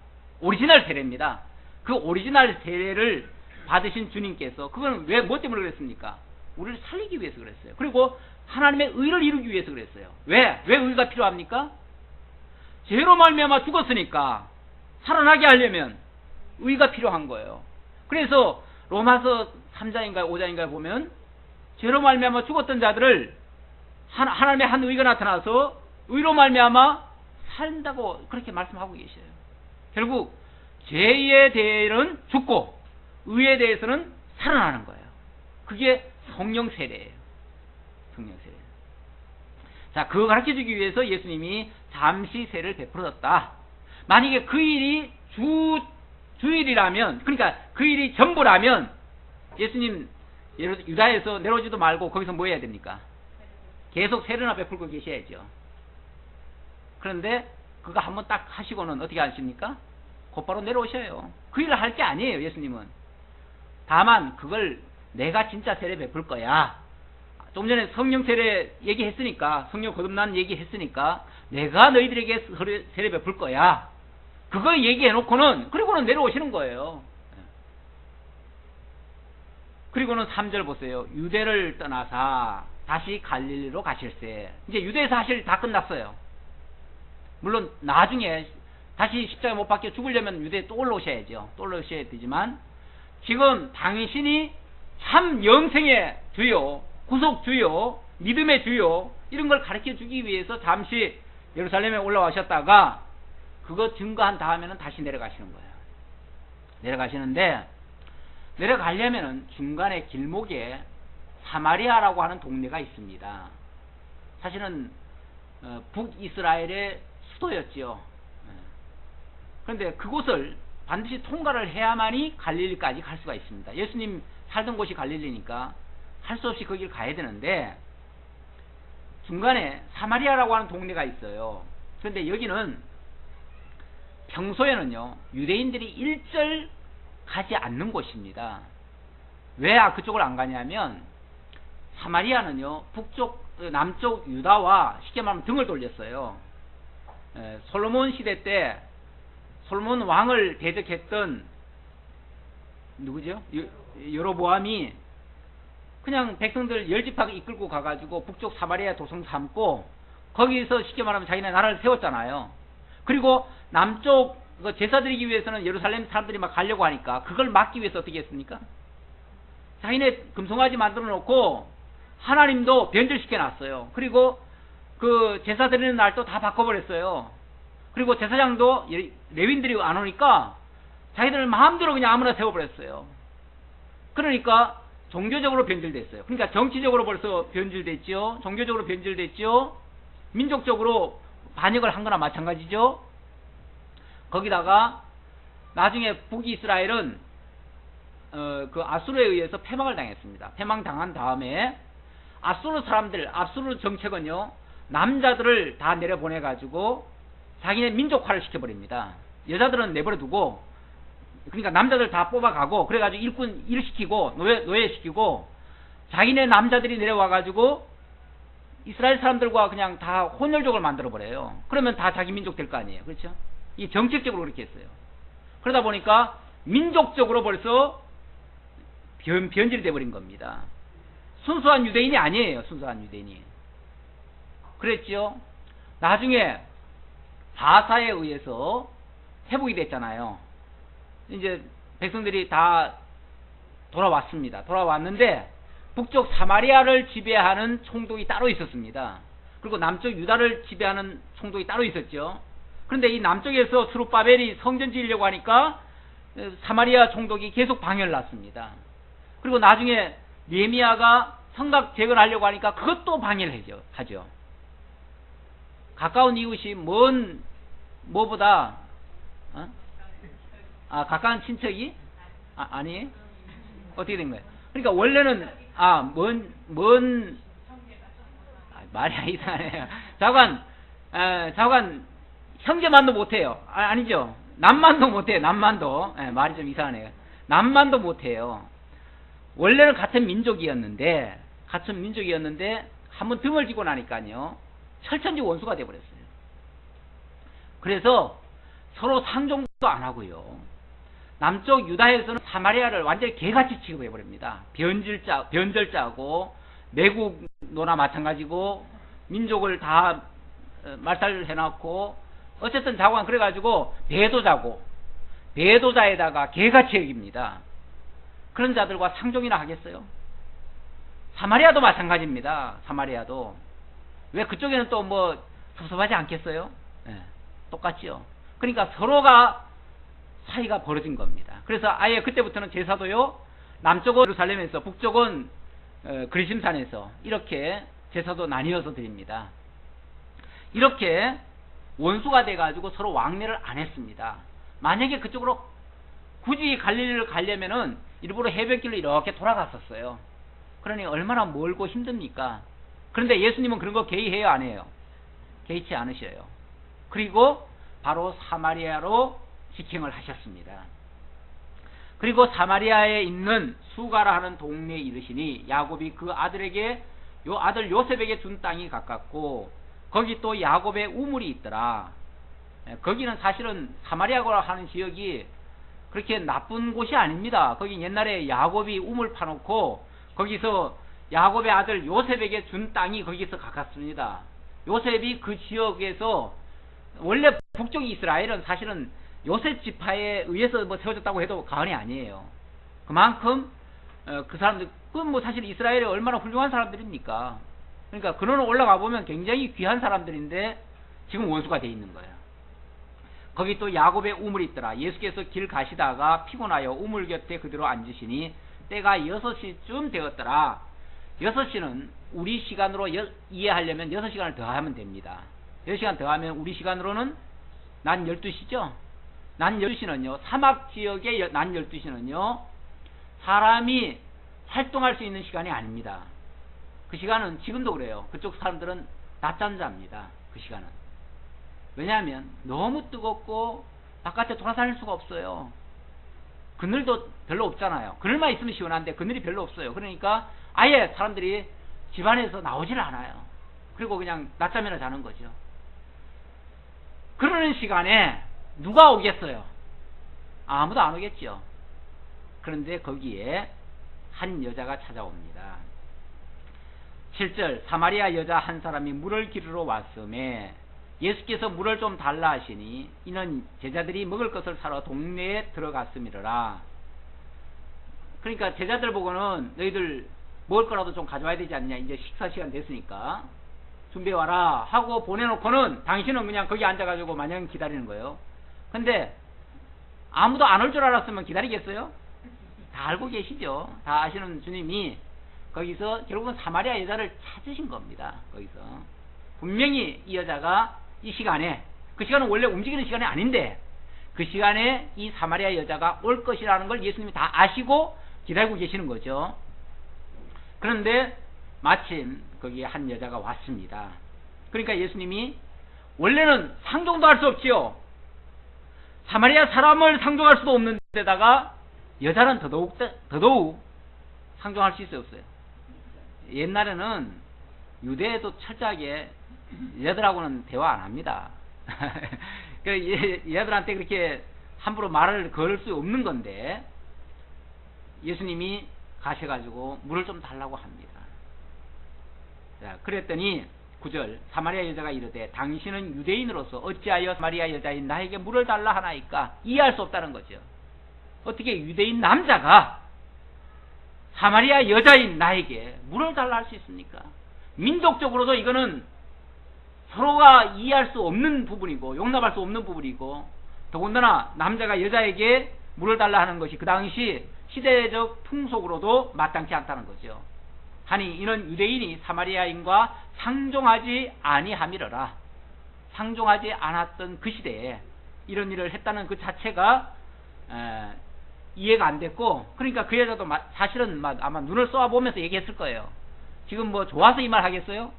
오리지널 세례입니다. 그 오리지널 세례를 받으신 주님께서 그건 왜, 뭐 때문에 그랬습니까? 우리를 살리기 위해서 그랬어요. 그리고 하나님의 의를 이루기 위해서 그랬어요. 왜 의가 필요합니까? 죄로 말미암아 죽었으니까 살아나게 하려면 의가 필요한 거예요. 그래서 로마서 3장인가 5장인가 보면 죄로 말미암아 죽었던 자들을 하나님의 한 의가 나타나서 의로 말미암아 산다고 그렇게 말씀하고 계셔요. 결국 죄에 대해서는 죽고 의에 대해서는 살아나는 거예요. 그게 성령 세례예요. 성령 세례. 자, 그거 가르쳐주기 위해서 예수님이 잠시 세례를 베풀었다. 만약에 그 일이 주일이라면, 그러니까 그 일이 전부라면 예수님 유다에서 내려오지도 말고 거기서 뭐 해야 됩니까? 계속 세례나 베풀고 계셔야죠. 그런데 그거 한번 딱 하시고는 어떻게 하십니까? 곧바로 내려오셔요. 그 일을 할 게 아니에요, 예수님은. 다만 그걸 내가 진짜 세례 베풀 거야. 좀 전에 성령 세례 얘기했으니까, 성령 거듭난 얘기했으니까 내가 너희들에게 세례 베풀 거야. 그거 얘기해놓고는, 그리고는 내려오시는 거예요. 그리고는 3절 보세요. 유대를 떠나사 다시 갈릴리로 가실세. 이제 유대에서 하실 일 다 끝났어요. 물론 나중에 다시 십자가에 못 박혀 죽으려면 유대에 또 올라오셔야죠. 또 올라오셔야 되지만 지금 당신이 참 영생의 주요, 구속주요, 믿음의 주요, 이런 걸 가르쳐 주기 위해서 잠시 예루살렘에 올라오셨다가 그거 증거한 다음에는 다시 내려가시는 거예요. 내려가시는데, 내려가려면은 중간에 길목에 사마리아라고 하는 동네가 있습니다. 사실은 북이스라엘의 수도였지요. 그런데 그곳을 반드시 통과를 해야만이 갈릴리까지 갈 수가 있습니다. 예수님 살던 곳이 갈릴리니까 할 수 없이 거기를 가야 되는데, 중간에 사마리아라고 하는 동네가 있어요. 그런데 여기는 평소에는요 유대인들이 일절 가지 않는 곳입니다. 왜 그쪽을 안 가냐면 사마리아는요 남쪽 유다와 쉽게 말하면 등을 돌렸어요. 솔로몬 시대 때 솔로몬 왕을 대적했던 누구죠? 여로보암이 그냥 백성들 열집하게 이끌고 가가지고 북쪽 사마리아 도성 삼고 거기서 쉽게 말하면 자기네 나라를 세웠잖아요. 그리고 남쪽 제사 드리기 위해서는 예루살렘 사람들이 막 가려고 하니까 그걸 막기 위해서 어떻게 했습니까? 자기네 금송아지 만들어 놓고 하나님도 변절시켜 놨어요. 그리고 그 제사 드리는 날도 다 바꿔버렸어요. 그리고 제사장도 레윈들이 안 오니까 자기들 마음대로 그냥 아무나 세워버렸어요. 그러니까 종교적으로 변질됐어요. 그러니까 정치적으로 벌써 변질됐죠. 종교적으로 변질됐죠. 민족적으로 반역을 한 거나 마찬가지죠. 거기다가 나중에 북이스라엘은 그 아수르에 의해서 패망을 당했습니다. 패망당한 다음에 아수르 사람들, 아수르 정책은요 남자들을 다 내려보내가지고 자기네 민족화를 시켜버립니다. 여자들은 내버려두고, 그러니까 남자들 다 뽑아가고 그래가지고 일을 시키고 노예시키고 자기네 남자들이 내려와가지고 이스라엘 사람들과 그냥 다 혼혈족을 만들어버려요. 그러면 다 자기 민족 될 거 아니에요. 그렇죠? 이 정책적으로 그렇게 했어요. 그러다 보니까 민족적으로 벌써 변질이 돼버린 겁니다. 순수한 유대인이 아니에요. 순수한 유대인이. 그랬죠. 나중에 바사에 의해서 회복이 됐잖아요. 이제 백성들이 다 돌아왔습니다. 돌아왔는데 북쪽 사마리아를 지배하는 총독이 따로 있었습니다. 그리고 남쪽 유다를 지배하는 총독이 따로 있었죠. 그런데 이 남쪽에서 스룹바벨이 성전 지으려고 하니까 사마리아 총독이 계속 방해를 놨습니다. 그리고 나중에 느헤미야가 성곽 재건하려고 하니까 그것도 방해를 하죠. 가까운 이웃이 뭐보다 가까운 친척이 아니 어떻게 된 거예요? 그러니까 원래는 말이 이상하네요. 자관 형제만도 못해요. 아니죠. 남만도 못해요. 남만도. 말이 좀 이상하네요. 남만도 못해요. 원래는 같은 민족이었는데 한번 등을 지고 나니까요 철천지 원수가 돼버렸어요. 그래서 서로 상종도 안 하고요. 남쪽 유다에서는 사마리아를 완전히 개같이 취급해버립니다. 변절자고 매국노나 마찬가지고 민족을 다 말살해놨고 어쨌든 자관 그래가지고 배도자에다가 개같이 여깁니다. 그런 자들과 상종이나 하겠어요? 사마리아도 마찬가지입니다. 사마리아도 왜 그쪽에는 또 뭐 섭섭하지 않겠어요? 똑같지요. 그러니까 서로가 사이가 벌어진 겁니다. 그래서 아예 그때부터는 제사도요 남쪽은 예루살렘에서 북쪽은 그리심산에서 이렇게 제사도 나뉘어서 드립니다. 이렇게 원수가 돼가지고 서로 왕래를 안 했습니다. 만약에 그쪽으로 굳이 갈릴리를 가려면은 일부러 해변길로 이렇게 돌아갔었어요. 그러니 얼마나 멀고 힘듭니까? 그런데 예수님은 그런 거 개의해요, 안 해요? 개의치 않으셔요. 그리고 바로 사마리아로 직행을 하셨습니다. 그리고 사마리아에 있는 수가라 하는 동네에 이르시니 야곱이 그 아들에게 아들 요셉에게 준 땅이 가깝고 거기 또 야곱의 우물이 있더라. 거기는 사실은 사마리아라 하는 지역이 그렇게 나쁜 곳이 아닙니다. 거기 옛날에 야곱이 우물 파놓고 거기서 야곱의 아들 요셉에게 준 땅이 거기서 가깝습니다. 요셉이 그 지역에서 원래 북쪽 이스라엘은 사실은 요셉 지파에 의해서 뭐 세워졌다고 해도 과언이 아니에요. 그만큼 그 사람들 뭐 사실 이스라엘이 얼마나 훌륭한 사람들입니까? 그러니까 그로는 올라가 보면 굉장히 귀한 사람들인데 지금 원수가 돼 있는 거예요. 거기 또 야곱의 우물이 있더라. 예수께서 길 가시다가 피곤하여 우물 곁에 그대로 앉으시니 때가 6시쯤 되었더라. 6시는 우리 시간으로 이해하려면 6시간을 더하면 됩니다. 6시간 더하면 우리 시간으로는 낮 12시죠. 낮 12시는요. 사막 지역의 낮 12시는요. 사람이 활동할 수 있는 시간이 아닙니다. 그 시간은 지금도 그래요. 그쪽 사람들은 낮잠 잡니다. 그 시간은. 왜냐하면 너무 뜨겁고 바깥에 돌아다닐 수가 없어요. 그늘도 별로 없잖아요. 그늘만 있으면 시원한데 그늘이 별로 없어요. 그러니까 아예 사람들이 집안에서 나오질 않아요. 그리고 그냥 낮잠이나 자는 거죠. 그러는 시간에 누가 오겠어요? 아무도 안 오겠죠. 그런데 거기에 한 여자가 찾아옵니다. 7절 사마리아 여자 한 사람이 물을 기르러 왔음에 예수께서 물을 좀 달라 하시니 이는 제자들이 먹을 것을 사러 동네에 들어갔음이라. 그러니까 제자들 보고는 너희들 먹을 거라도 좀 가져와야 되지 않냐, 이제 식사 시간 됐으니까 준비해와라 하고 보내놓고는 당신은 그냥 거기 앉아가지고 마냥 기다리는 거예요. 근데 아무도 안 올 줄 알았으면 기다리겠어요? 다 알고 계시죠. 다 아시는 주님이 거기서 결국은 사마리아 여자를 찾으신 겁니다. 거기서 분명히 이 여자가 이 시간에, 그 시간은 원래 움직이는 시간이 아닌데 그 시간에 이 사마리아 여자가 올 것이라는 걸 예수님이 다 아시고 기다리고 계시는 거죠. 그런데 마침 거기에 한 여자가 왔습니다. 그러니까 예수님이 원래는 상종도 할 수 없지요. 사마리아 사람을 상종할 수도 없는 데다가 여자는 더더욱 상종할 수 있어요, 없어요? 옛날에는 유대에도 철저하게 얘들하고는 대화 안 합니다. 얘들한테 그렇게 함부로 말을 걸 수 없는 건데 예수님이 가셔가지고 물을 좀 달라고 합니다. 자, 그랬더니 9절 사마리아 여자가 이르되 당신은 유대인으로서 어찌하여 사마리아 여자인 나에게 물을 달라 하나이까? 이해할 수 없다는 거죠. 어떻게 유대인 남자가 사마리아 여자인 나에게 물을 달라 할 수 있습니까? 민족적으로도 이거는 서로가 이해할 수 없는 부분이고 용납할 수 없는 부분이고, 더군다나 남자가 여자에게 물을 달라 하는 것이 그 당시 시대적 풍속으로도 마땅치 않다는 거죠. 하니 이는 유대인이 사마리아인과 상종하지 아니함이러라. 상종하지 않았던 그 시대에 이런 일을 했다는 그 자체가 이해가 안 됐고, 그러니까 그 여자도 사실은 아마 눈을 쏘아보면서 얘기했을 거예요. 지금 뭐 좋아서 이 말 하겠어요?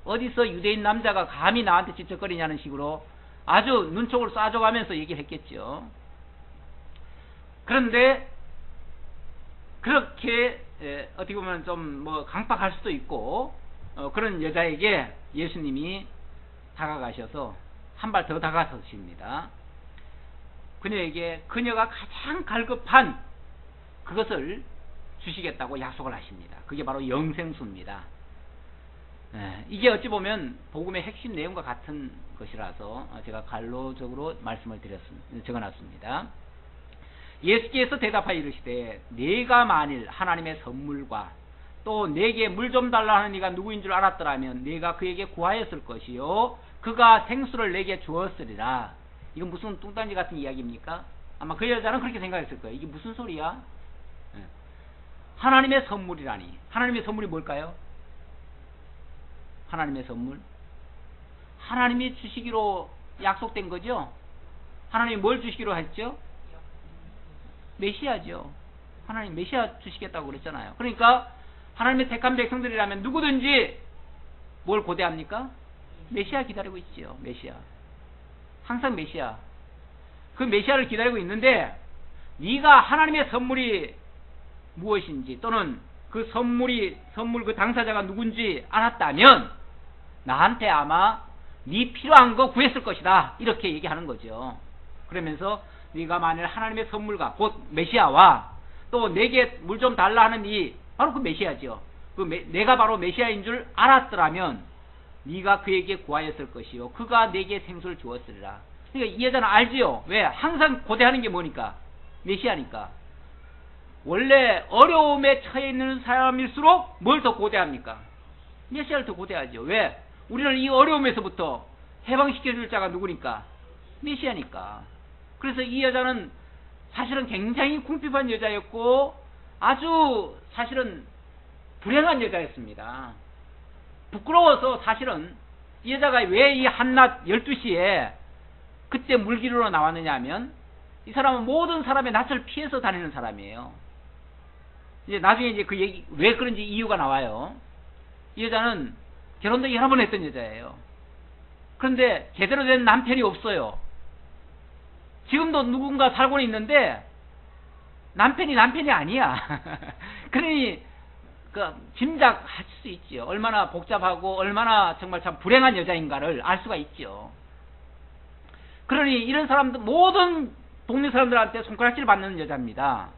어디서 유대인 남자가 감히 나한테 찝쩍거리냐는 식으로 아주 눈총을 쏴줘가면서 얘기를 했겠죠. 그런데 그렇게 어떻게 보면 좀 뭐 강박할 수도 있고 그런 여자에게 예수님이 다가가셔서 한 발 더 다가서십니다. 그녀에게 그녀가 가장 갈급한 그것을 주시겠다고 약속을 하십니다. 그게 바로 영생수입니다. 이게 어찌 보면 복음의 핵심 내용과 같은 것이라서 제가 갈로적으로 말씀을 적어놨습니다. 예수께서 대답하여 이르시되 네가 만일 하나님의 선물과 또 내게 물 좀 달라 하는 이가 누구인 줄 알았더라면 네가 그에게 구하였을 것이요 그가 생수를 내게 주었으리라. 이건 무슨 뚱딴지 같은 이야기입니까? 아마 그 여자는 그렇게 생각했을 거예요. 이게 무슨 소리야? 하나님의 선물이라니. 하나님의 선물이 뭘까요? 하나님의 선물, 하나님이 주시기로 약속된 거죠. 하나님이 뭘 주시기로 했죠? 메시아죠. 하나님 메시아 주시겠다고 그랬잖아요. 그러니까 하나님의 택한 백성들이라면 누구든지 뭘 고대합니까? 메시아 기다리고 있지요. 메시아, 항상 메시아. 그 메시아를 기다리고 있는데 네가 하나님의 선물이 무엇인지 또는 그 선물 그 당사자가 누군지 알았다면 나한테 아마 네 필요한 거 구했을 것이다, 이렇게 얘기하는 거죠. 그러면서 네가 만일 하나님의 선물과 곧 메시아와 또 내게 물 좀 달라 하는 이 바로 그 메시아죠. 내가 바로 메시아인 줄 알았더라면 네가 그에게 구하였을 것이요 그가 내게 생수를 주었으리라. 그러니까 이 여자는 알지요. 왜? 항상 고대하는 게 뭐니까? 메시아니까. 원래 어려움에 처해 있는 사람일수록 뭘 더 고대합니까? 메시아를 더 고대하죠. 왜? 우리를 이 어려움에서부터 해방시켜줄 자가 누구니까? 메시아니까. 그래서 이 여자는 사실은 굉장히 궁핍한 여자였고 아주 사실은 불행한 여자였습니다. 부끄러워서 사실은 이 여자가 왜 이 한낮 12시에 그때 물 기르러 나왔느냐 하면 이 사람은 모든 사람의 낯을 피해서 다니는 사람이에요. 이제 나중에 이제 그 얘기 왜 그런지 이유가 나와요. 이 여자는 결혼도 여러 번 했던 여자예요. 그런데 제대로 된 남편이 없어요. 지금도 누군가 살고는 있는데 남편이 아니야. 그러니 짐작할 수 있죠. 얼마나 복잡하고 얼마나 정말 참 불행한 여자인가를 알 수가 있죠. 그러니 이런 사람들, 모든 동네 사람들한테 손가락질 받는 여자입니다.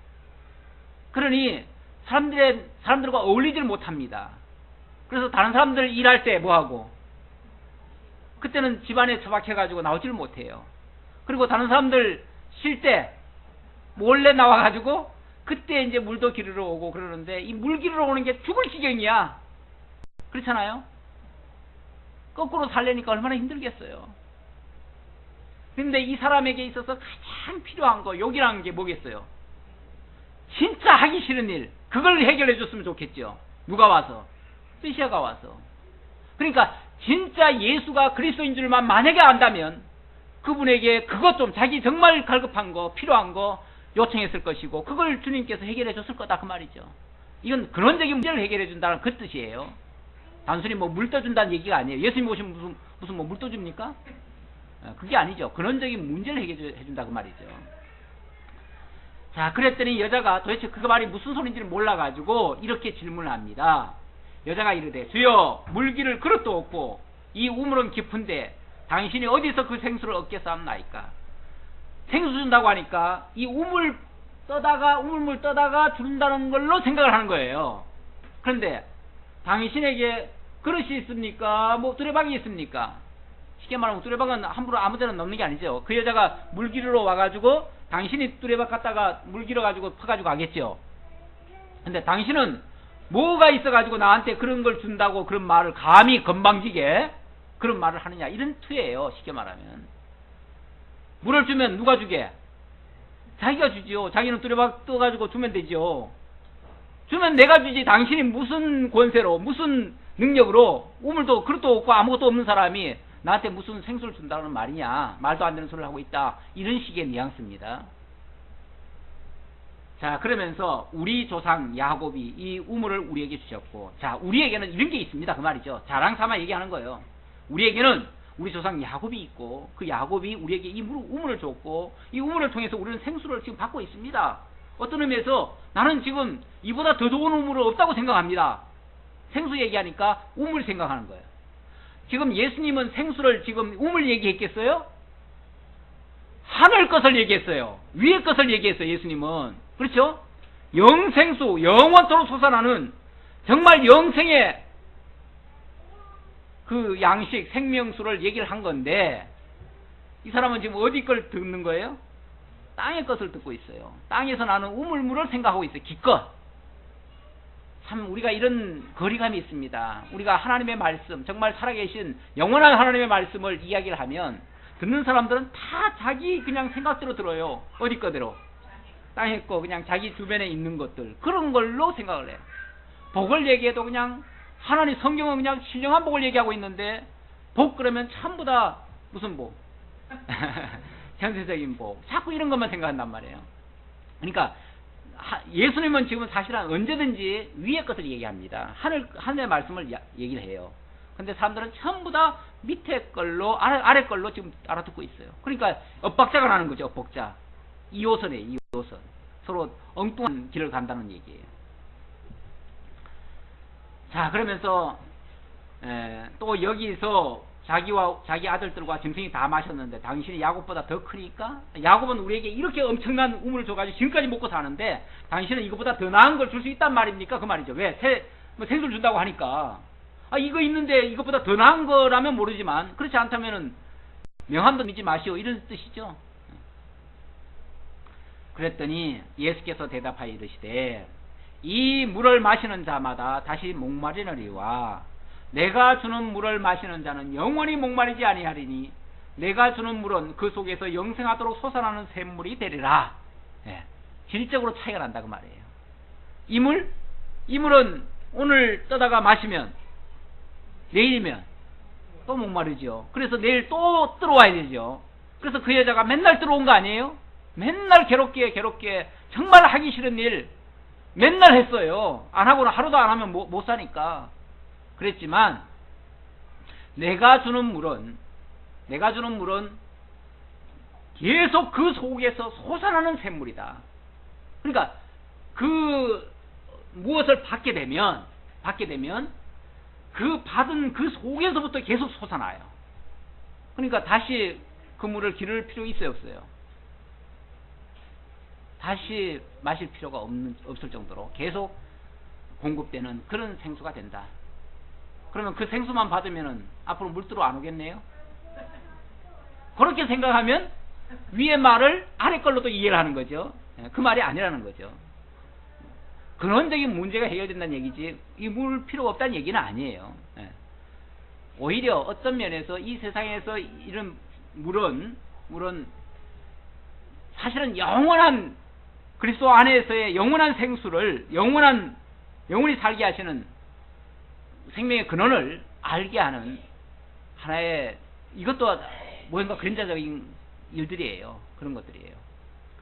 그러니 사람들과 어울리질 못합니다. 그래서 다른 사람들 일할 때 뭐하고, 그때는 집안에 처박혀가지고 나오지를 못해요. 그리고 다른 사람들 쉴 때 몰래 나와가지고 그때 이제 물도 기르러 오고 그러는데, 이 물 기르러 오는 게 죽을 지경이야. 그렇잖아요? 거꾸로 살려니까 얼마나 힘들겠어요. 근데 이 사람에게 있어서 가장 필요한 거, 욕이라는 게 뭐겠어요? 진짜 하기 싫은 일, 그걸 해결해 줬으면 좋겠죠. 누가 와서? 메시아가 와서. 그러니까 진짜 예수가 그리스도인 줄만 만약에 안다면 그분에게 그것 좀, 자기 정말 갈급한 거, 필요한 거 요청했을 것이고, 그걸 주님께서 해결해 줬을 거다, 그 말이죠. 이건 근원적인 문제를 해결해 준다는 그 뜻이에요. 단순히 뭐 물 떠준다는 얘기가 아니에요. 예수님 오시면 무슨 뭐 물 떠줍니까? 그게 아니죠. 근원적인 문제를 해결해 준다, 그 말이죠. 자, 그랬더니 여자가 도대체 그 말이 무슨 소리인지를 몰라가지고 이렇게 질문을 합니다. 여자가 이르되, 주여, 물기를 그릇도 없고 이 우물은 깊은데 당신이 어디서 그 생수를 얻겠사옵나이까? 생수 준다고 하니까 이 우물물 떠다가 준다는 걸로 생각을 하는 거예요. 그런데 당신에게 그릇이 있습니까? 뭐 두레박이 있습니까? 쉽게 말하면 두레박은 함부로 아무데나 넣는 게 아니죠. 그 여자가 물 기르러 와가지고 당신이 두레박 갖다가 물 기러가지고 퍼가지고 가겠죠. 근데 당신은 뭐가 있어가지고 나한테 그런 걸 준다고 그런 말을 감히 건방지게 그런 말을 하느냐, 이런 투예요. 쉽게 말하면. 물을 주면 누가 주게? 자기가 주지요. 자기는 두레박 떠가지고 주면 되죠. 주면 내가 주지, 당신이 무슨 권세로, 무슨 능력으로, 우물도 그릇도 없고 아무것도 없는 사람이 나한테 무슨 생수를 준다는 말이냐, 말도 안 되는 소리를 하고 있다, 이런 식의 뉘앙스입니다. 자, 그러면서 우리 조상 야곱이 이 우물을 우리에게 주셨고, 자, 우리에게는 이런 게 있습니다, 그 말이죠. 자랑 삼아 얘기하는 거예요. 우리에게는 우리 조상 야곱이 있고, 그 야곱이 우리에게 이 우물을 줬고, 이 우물을 통해서 우리는 생수를 지금 받고 있습니다. 어떤 의미에서 나는 지금 이보다 더 좋은 우물은 없다고 생각합니다. 생수 얘기하니까 우물 생각하는 거예요. 지금 예수님은 생수를 지금 우물 얘기했겠어요? 하늘 것을 얘기했어요. 위의 것을 얘기했어요, 예수님은. 그렇죠? 영생수, 영원토록 솟아나는 정말 영생의 그 양식, 생명수를 얘기를 한 건데, 이 사람은 지금 어디 걸 듣는 거예요? 땅의 것을 듣고 있어요. 땅에서 나는 우물물을 생각하고 있어요, 기껏. 참 우리가 이런 거리감이 있습니다. 우리가 하나님의 말씀, 정말 살아계신 영원한 하나님의 말씀을 이야기를 하면 듣는 사람들은 다 자기 그냥 생각대로 들어요. 어디 거대로? 땅의 거, 그냥 자기 주변에 있는 것들, 그런 걸로 생각을 해요. 복을 얘기해도 그냥 하나님 성경은 그냥 신령한 복을 얘기하고 있는데, 복 그러면 전부 다 무슨 복? 현세적인 복. 자꾸 이런 것만 생각한단 말이에요. 그러니까 예수님은 지금 사실은 언제든지 위의 것을 얘기합니다. 하늘의 말씀을 얘기를 해요. 근데 사람들은 전부 다 밑에 걸로, 아래 걸로 지금 알아듣고 있어요. 그러니까 엇박자가 나는 거죠, 엇박자. 2호선이에요, 2호선. 서로 엉뚱한 길을 간다는 얘기예요. 자, 그러면서 또 여기서 자기와 자기 아들들과 짐승이 다 마셨는데 당신이 야곱보다 더 크니까, 야곱은 우리에게 이렇게 엄청난 우물을 줘가지고 지금까지 먹고 사는데 당신은 이거보다 더 나은 걸 줄 수 있단 말입니까? 그 말이죠. 왜? 생수를 준다고 하니까. 아, 이거 있는데 이것보다 더 나은 거라면 모르지만, 그렇지 않다면은 명함도 믿지 마시오, 이런 뜻이죠. 그랬더니 예수께서 대답하여 이르시되, 이 물을 마시는 자마다 다시 목마르느니와 내가 주는 물을 마시는 자는 영원히 목마르지 아니하리니 내가 주는 물은 그 속에서 영생하도록 솟아나는 샘물이 되리라. 예, 질적으로 차이가 난다, 그 말이에요. 이 물은 오늘 떠다가 마시면 내일이면 또 목마르죠. 그래서 내일 또 들어와야 되죠. 그래서 그 여자가 맨날 들어온 거 아니에요? 맨날 괴롭게 정말 하기 싫은 일 맨날 했어요. 안 하고는 하루도 안 하면 못 사니까. 그랬지만 내가 주는 물은 계속 그 속에서 솟아나는 샘물이다. 그러니까 그 무엇을 받게 되면 그 받은 그 속에서부터 계속 솟아나요. 그러니까 다시 그 물을 기를 필요 있어요, 없어요? 다시 마실 필요가 없을 정도로 계속 공급되는 그런 생수가 된다. 그러면 그 생수만 받으면은 앞으로 물들어 안 오겠네요? 그렇게 생각하면 위의 말을 아래 걸로도 이해를 하는 거죠. 그 말이 아니라는 거죠. 근원적인 문제가 해결된다는 얘기지 이 물 필요가 없다는 얘기는 아니에요. 오히려 어떤 면에서 이 세상에서 이런 물은 사실은 영원한 그리스도 안에서의 영원한 생수를 영원히 살게 하시는 생명의 근원을 알게 하는 하나의 이것도 뭔가 그림자적인 일들이에요. 그런 것들이에요.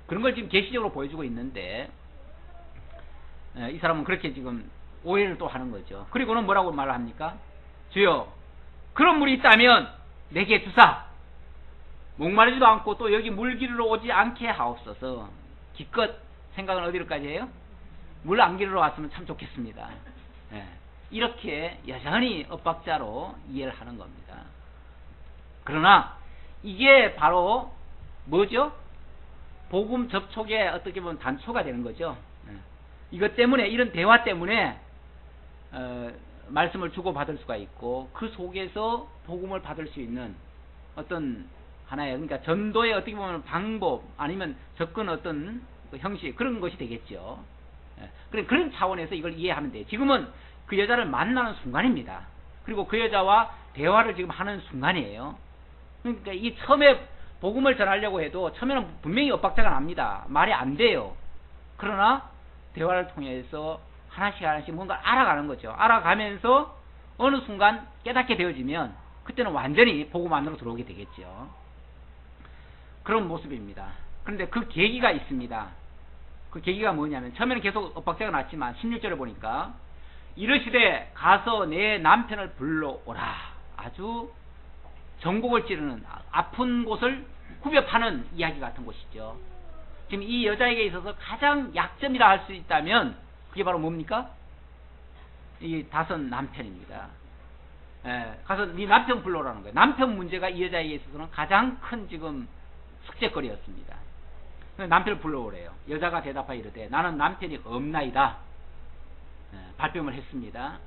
그런 걸 지금 계시적으로 보여주고 있는데 이 사람은 그렇게 지금 오해를 또 하는 거죠. 그리고는 뭐라고 말을 합니까? 주여 그런 물이 있다면 내게 주사 목마르지도 않고 또 여기 물 기르러 오지 않게 하옵소서. 기껏 생각은 어디로까지 해요? 물 안 기르러 왔으면 참 좋겠습니다. 이렇게 여전히 엇박자로 이해를 하는 겁니다. 그러나 이게 바로 뭐죠? 복음 접촉의 어떻게 보면 단초가 되는 거죠. 이것 때문에 이런 대화 때문에 말씀을 주고받을 수가 있고 그 속에서 복음을 받을 수 있는 어떤 하나의 그러니까 전도의 어떻게 보면 방법 아니면 접근 어떤 형식 그런 것이 되겠죠. 그런 차원에서 이걸 이해하면 돼요. 지금은 그 여자를 만나는 순간입니다. 그리고 그 여자와 대화를 지금 하는 순간이에요. 그러니까 이 처음에 복음을 전하려고 해도 처음에는 분명히 엇박자가 납니다. 말이 안 돼요. 그러나 대화를 통해서 하나씩 뭔가 알아가는 거죠. 알아가면서 어느 순간 깨닫게 되어지면 그때는 완전히 복음 안으로 들어오게 되겠죠. 그런 모습입니다. 그런데 그 계기가 있습니다. 그 계기가 뭐냐면 처음에는 계속 엇박자가 났지만 16절에 보니까 이르시되 가서 내 남편을 불러오라. 아주 전곡을 찌르는 아픈 곳을 후벼 파는 이야기 같은 곳이죠. 지금 이 여자에게 있어서 가장 약점이라 할 수 있다면 그게 바로 뭡니까? 이 다선 남편입니다. 가서 네 남편 불러오라는 거예요. 남편 문제가 이 여자에게 있어서는 가장 큰 지금 숙제거리였습니다. 남편을 불러오래요. 여자가 대답하여 이르되 나는 남편이 없나이다. 발뺌을 했습니다.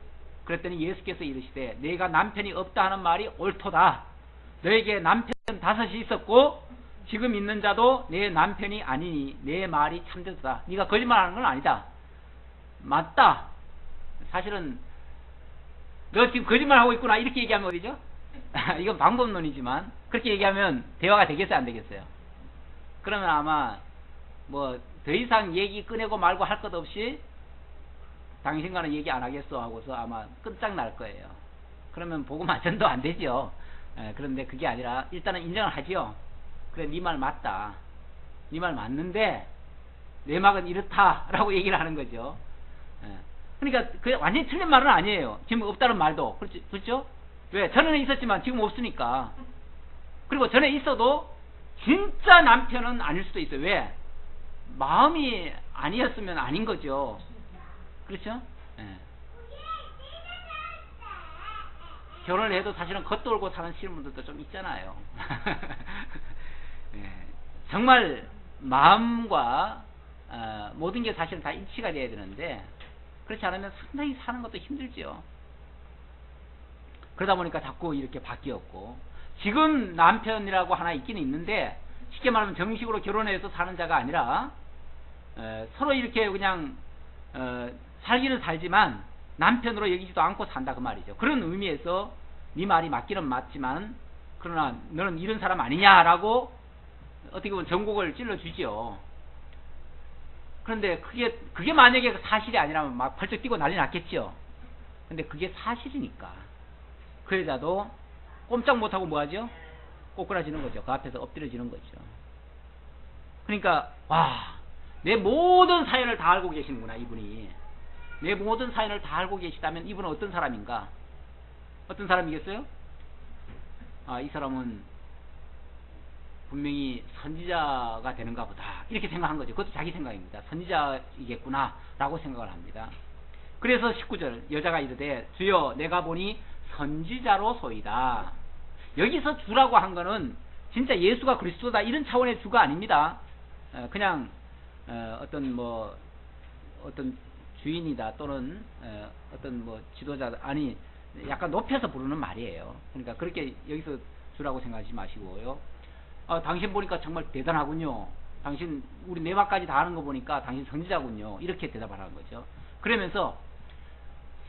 그랬더니 예수께서 이르시되 내가 남편이 없다 하는 말이 옳도다. 너에게 남편 5이 있었고 지금 있는 자도 내 남편이 아니니 내 말이 참되다. 네가 거짓말하는 건 아니다. 맞다. 사실은 너 지금 거짓말하고 있구나 이렇게 얘기하면 어디죠? 이건 방법론이지만 그렇게 얘기하면 대화가 되겠어요 안 되겠어요? 그러면 아마 뭐 더 이상 얘기 꺼내고 말고 할 것 없이 당신과는 얘기 안 하겠어 하고서 아마 끝장날 거예요. 그러면 복음 전도 안 되죠. 그런데 그게 아니라 일단은 인정을 하죠. 그래 네 말 맞다. 네 말 맞는데 내 말은 이렇다라고 얘기를 하는 거죠. 그러니까 그게 완전히 틀린 말은 아니에요. 지금 없다는 말도 그렇죠? 왜? 전에는 있었지만 지금 없으니까. 그리고 전에 있어도 진짜 남편은 아닐 수도 있어요. 왜? 마음이 아니었으면 아닌 거죠. 그렇죠? 결혼을 해도 사실은 겉돌고 사는 신부들도 좀 있잖아요. 정말 마음과 모든 게 사실은 다 일치가 돼야 되는데 그렇지 않으면 상당히 사는 것도 힘들죠. 그러다 보니까 자꾸 이렇게 바뀌었고 지금 남편이라고 하나 있기는 있는데 쉽게 말하면 정식으로 결혼해서 사는 자가 아니라 서로 이렇게 그냥 살기는 살지만 남편으로 여기지도 않고 산다 그 말이죠. 그런 의미에서 네 말이 맞기는 맞지만 그러나 너는 이런 사람 아니냐라고 어떻게 보면 전곡을 찔러주죠. 그런데 그게 만약에 사실이 아니라면 막 벌쩍 뛰고 난리 났겠죠. 근데 그게 사실이니까 그 여자도 꼼짝 못하고 뭐하죠? 꼬꾸라지는 거죠. 그 앞에서 엎드려지는 거죠. 그러니까 와, 내 모든 사연을 다 알고 계시는구나 이분이. 내 모든 사연을 다 알고 계시다면 이분은 어떤 사람인가? 어떤 사람이겠어요? 이 사람은 분명히 선지자가 되는가 보다 이렇게 생각한 거죠. 그것도 자기 생각입니다. 선지자이겠구나 라고 생각을 합니다. 그래서 19절 여자가 이르되 주여 내가 보니 선지자로소이다. 여기서 주라고 한 거는 진짜 예수가 그리스도다 이런 차원의 주가 아닙니다. 그냥 어떤 주인이다 또는 어떤 지도자 아니 약간 높여서 부르는 말이에요. 그러니까 그렇게 여기서 주라고 생각하지 마시고요. 당신 보니까 정말 대단하군요. 당신 우리 내막까지 다 아는 거 보니까 당신 선지자군요. 이렇게 대답하라는 거죠. 그러면서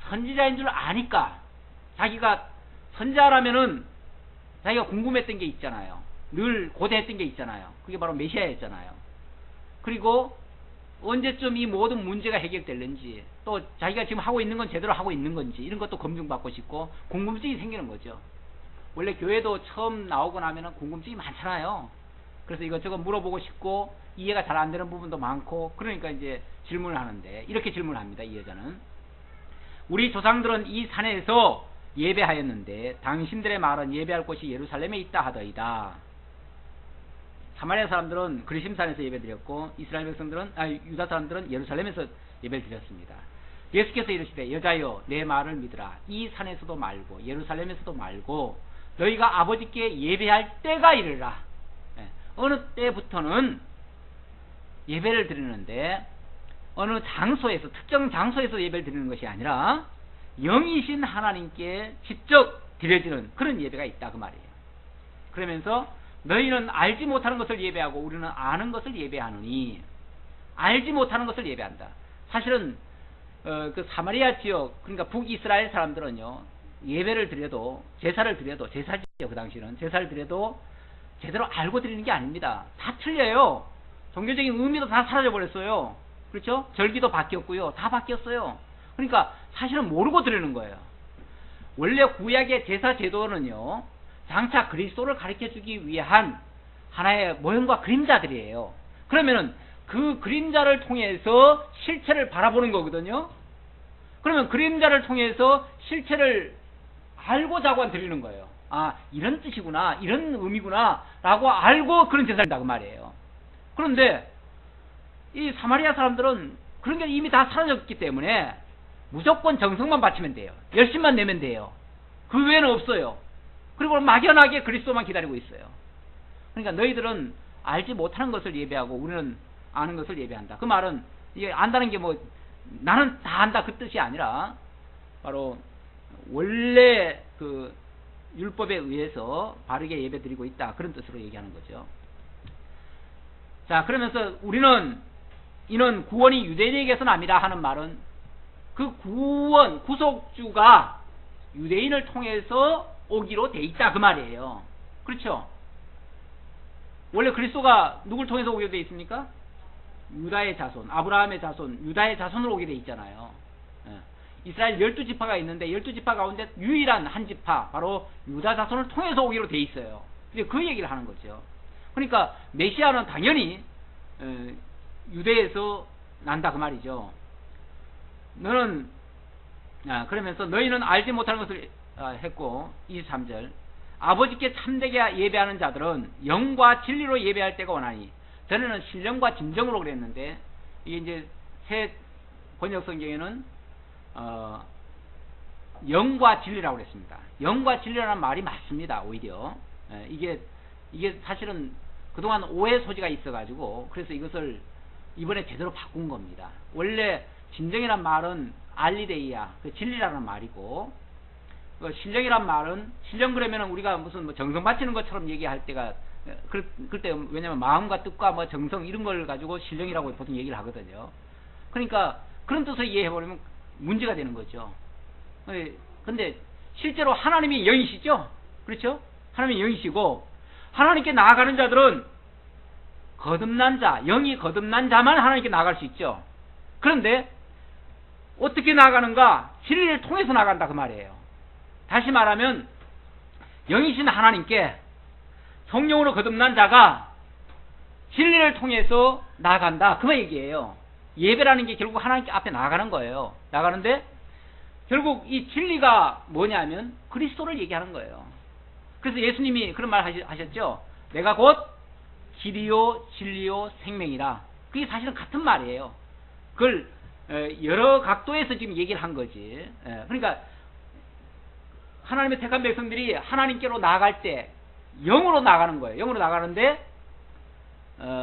선지자인 줄 아니까 자기가 선지자라면은 자기가 궁금했던 게 있잖아요. 늘 고대했던 게 있잖아요. 그게 바로 메시아였잖아요. 그리고 언제쯤 이 모든 문제가 해결될는지 또 자기가 지금 하고 있는 건 제대로 하고 있는 건지 이런 것도 검증받고 싶고 궁금증이 생기는 거죠. 원래 교회도 처음 나오고 나면은 궁금증이 많잖아요. 그래서 이것저것 물어보고 싶고 이해가 잘 안 되는 부분도 많고 그러니까 이제 질문을 하는데 이렇게 질문을 합니다. 이 여자는 우리 조상들은 이 산에서 예배하였는데 당신들의 말은 예배할 곳이 예루살렘에 있다 하더이다. 사마리아 사람들은 그리심산에서 예배드렸고 이스라엘 백성들은 유다 사람들은 예루살렘에서 예배를 드렸습니다. 예수께서 이르시되 여자여 내 말을 믿으라. 이 산에서도 말고 예루살렘에서도 말고 너희가 아버지께 예배할 때가 이르라. 어느 때부터는 예배를 드리는데 어느 장소에서 특정 장소에서 예배를 드리는 것이 아니라 영이신 하나님께 직접 드려지는 그런 예배가 있다 그 말이에요. 그러면서 너희는 알지 못하는 것을 예배하고 우리는 아는 것을 예배하느니 알지 못하는 것을 예배한다. 사실은 그 사마리아 지역 그러니까 북이스라엘 사람들은요 예배를 드려도 제사를 드려도 제사지요 그 당시는 제사를 드려도 제대로 알고 드리는 게 아닙니다. 다 틀려요. 종교적인 의미도 다 사라져 버렸어요. 그렇죠? 절기도 바뀌었고요. 다 바뀌었어요. 그러니까 사실은 모르고 드리는 거예요. 원래 구약의 제사 제도는요 장차 그리스도를 가르쳐주기 위한 하나의 모형과 그림자들이에요. 그러면은 그 그림자를 통해서 실체를 바라보는 거거든요. 그러면 그림자를 통해서 실체를 알고자 하고 드리는 거예요. 아 이런 뜻이구나 이런 의미구나 라고 알고 그런 제사를 한다 그 말이에요. 그런데 이 사마리아 사람들은 그런 게 이미 다 사라졌기 때문에 무조건 정성만 바치면 돼요. 열심만 내면 돼요. 그 외에는 없어요. 그리고 막연하게 그리스도만 기다리고 있어요. 그러니까 너희들은 알지 못하는 것을 예배하고 우리는 아는 것을 예배한다. 그 말은 이게 안다는 게 나는 다 안다 그 뜻이 아니라 바로 원래 그 율법에 의해서 바르게 예배드리고 있다 그런 뜻으로 얘기하는 거죠. 자 그러면서 이는 구원이 유대인에게서 남이라 하는 말은 그 구원 구속주가 유대인을 통해서 오기로 돼 있다 그 말이에요. 그렇죠? 원래 그리스도가 누굴 통해서 오게 돼 있습니까? 유다의 자손, 아브라함의 자손, 유다의 자손으로 오게 돼 있잖아요. 이스라엘 12지파가 있는데 12지파 가운데 유일한 한 지파 바로 유다 자손을 통해서 오기로 돼 있어요. 이제 그 얘기를 하는 거죠. 그러니까 메시아는 당연히 유대에서 난다 그 말이죠. 그러면서 너희는 알지 못하는 것을 했고 23절 아버지께 참되게 예배하는 자들은 영과 진리로 예배할 때가 오나니 전에는 신령과 진정으로 그랬는데 이게 이제 새 번역 성경에는 영과 진리라고 그랬습니다. 영과 진리라는 말이 맞습니다. 오히려 이게 사실은 그동안 오해 소지가 있어가지고 그래서 이것을 이번에 제대로 바꾼 겁니다. 원래 진정이란 말은 알리데이아 그 진리라는 말이고 신령이란 말은 신령 그러면은 우리가 무슨 정성 바치는 것처럼 얘기할 때가 그때 왜냐면 마음과 뜻과 정성 이런 걸 가지고 신령이라고 보통 얘기를 하거든요. 그러니까 그런 뜻을 이해해버리면 문제가 되는 거죠. 근데 실제로 하나님이 영이시죠? 그렇죠? 하나님이 영이시고 하나님께 나아가는 자들은 거듭난 자, 영이 거듭난 자만 하나님께 나아갈 수 있죠. 그런데 어떻게 나아가는가? 진리를 통해서 나간다 그 말이에요. 다시 말하면 영이신 하나님께 성령으로 거듭난 자가 진리를 통해서 나아간다 그 얘기예요. 예배라는 게 결국 하나님께 앞에 나아가는 거예요. 나가는데 결국 이 진리가 뭐냐면 그리스도를 얘기하는 거예요. 그래서 예수님이 그런 말 하셨죠. 내가 곧 길이요 진리요 생명이라. 그게 사실은 같은 말이에요. 그걸 여러 각도에서 지금 얘기를 한 거지. 그러니까 하나님의 택한 백성들이 하나님께로 나아갈 때 영으로 나가는 거예요. 영으로 나가는데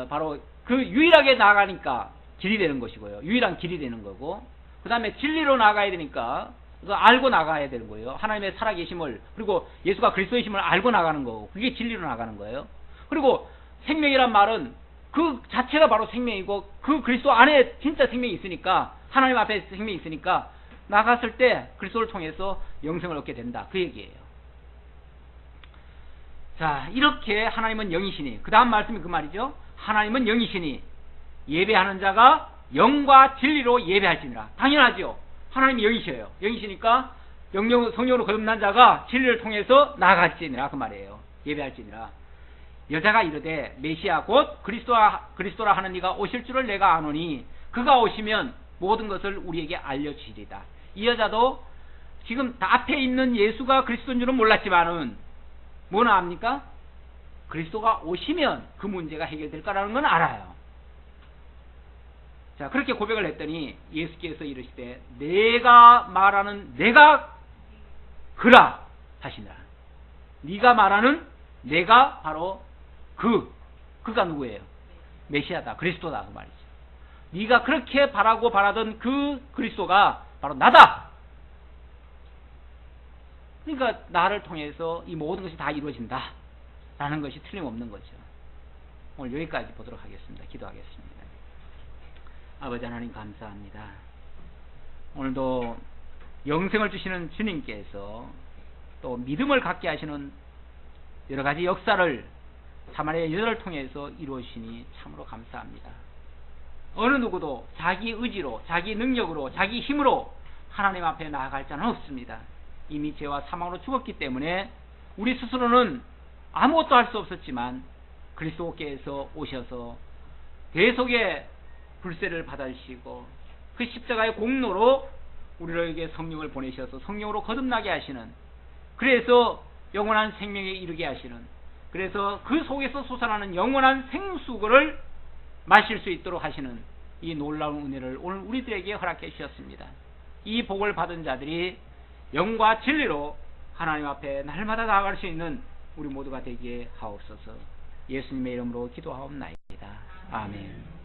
바로 그 유일하게 나가니까 길이 되는 것이고요. 유일한 길이 되는 거고, 그 다음에 진리로 나가야 되니까 알고 나가야 되는 거예요. 하나님의 살아계심을, 그리고 예수가 그리스도이심을 알고 나가는 거고, 그게 진리로 나가는 거예요. 그리고 생명이란 말은 그 자체가 바로 생명이고, 그 그리스도 안에 진짜 생명이 있으니까, 하나님 앞에 생명이 있으니까 나갔을 때 그리스도를 통해서 영생을 얻게 된다, 그 얘기예요. 자, 이렇게 하나님은 영이시니, 그 다음 말씀이 그 말이죠. 하나님은 영이시니 예배하는 자가 영과 진리로 예배할지니라. 당연하죠. 하나님이 영이셔요. 영이시니까 성령으로 거듭난 자가 진리를 통해서 나아갈지니라, 그 말이에요. 예배할지니라. 여자가 이르되 메시아 곧 그리스도라 하는 이가 오실 줄을 내가 아노니 그가 오시면 모든 것을 우리에게 알려주시리다. 이 여자도 지금 앞에 있는 예수가 그리스도인 줄은 몰랐지만은 뭐나 압니까? 그리스도가 오시면 그 문제가 해결될 거라는 건 알아요. 자, 그렇게 고백을 했더니 예수께서 이르시되 내가 말하는 내가 그라 하시니라. 네가 말하는 내가 바로 그가 누구예요? 메시아다, 그리스도다, 그 말이죠. 네가 그렇게 바라고 바라던 그 그리스도가 바로 나다. 그러니까 나를 통해서 이 모든 것이 다 이루어진다 라는 것이 틀림없는 거죠. 오늘 여기까지 보도록 하겠습니다. 기도하겠습니다. 아버지 하나님 감사합니다. 오늘도 영생을 주시는 주님께서 또 믿음을 갖게 하시는 여러 가지 역사를 사마리아 여자를 통해서 이루어주시니 참으로 감사합니다. 어느 누구도 자기 의지로, 자기 능력으로, 자기 힘으로 하나님 앞에 나아갈 자는 없습니다. 이미 죄와 사망으로 죽었기 때문에 우리 스스로는 아무것도 할 수 없었지만 그리스도께서 오셔서 대속의 불세를 받으시고 그 십자가의 공로로 우리에게 성령을 보내셔서 성령으로 거듭나게 하시는, 그래서 영원한 생명에 이르게 하시는, 그래서 그 속에서 솟아나는 영원한 생수를 마실 수 있도록 하시는 이 놀라운 은혜를 오늘 우리들에게 허락해 주셨습니다. 이 복을 받은 자들이 영과 진리로 하나님 앞에 날마다 나아갈 수 있는 우리 모두가 되게 하옵소서. 예수님의 이름으로 기도하옵나이다. 아멘.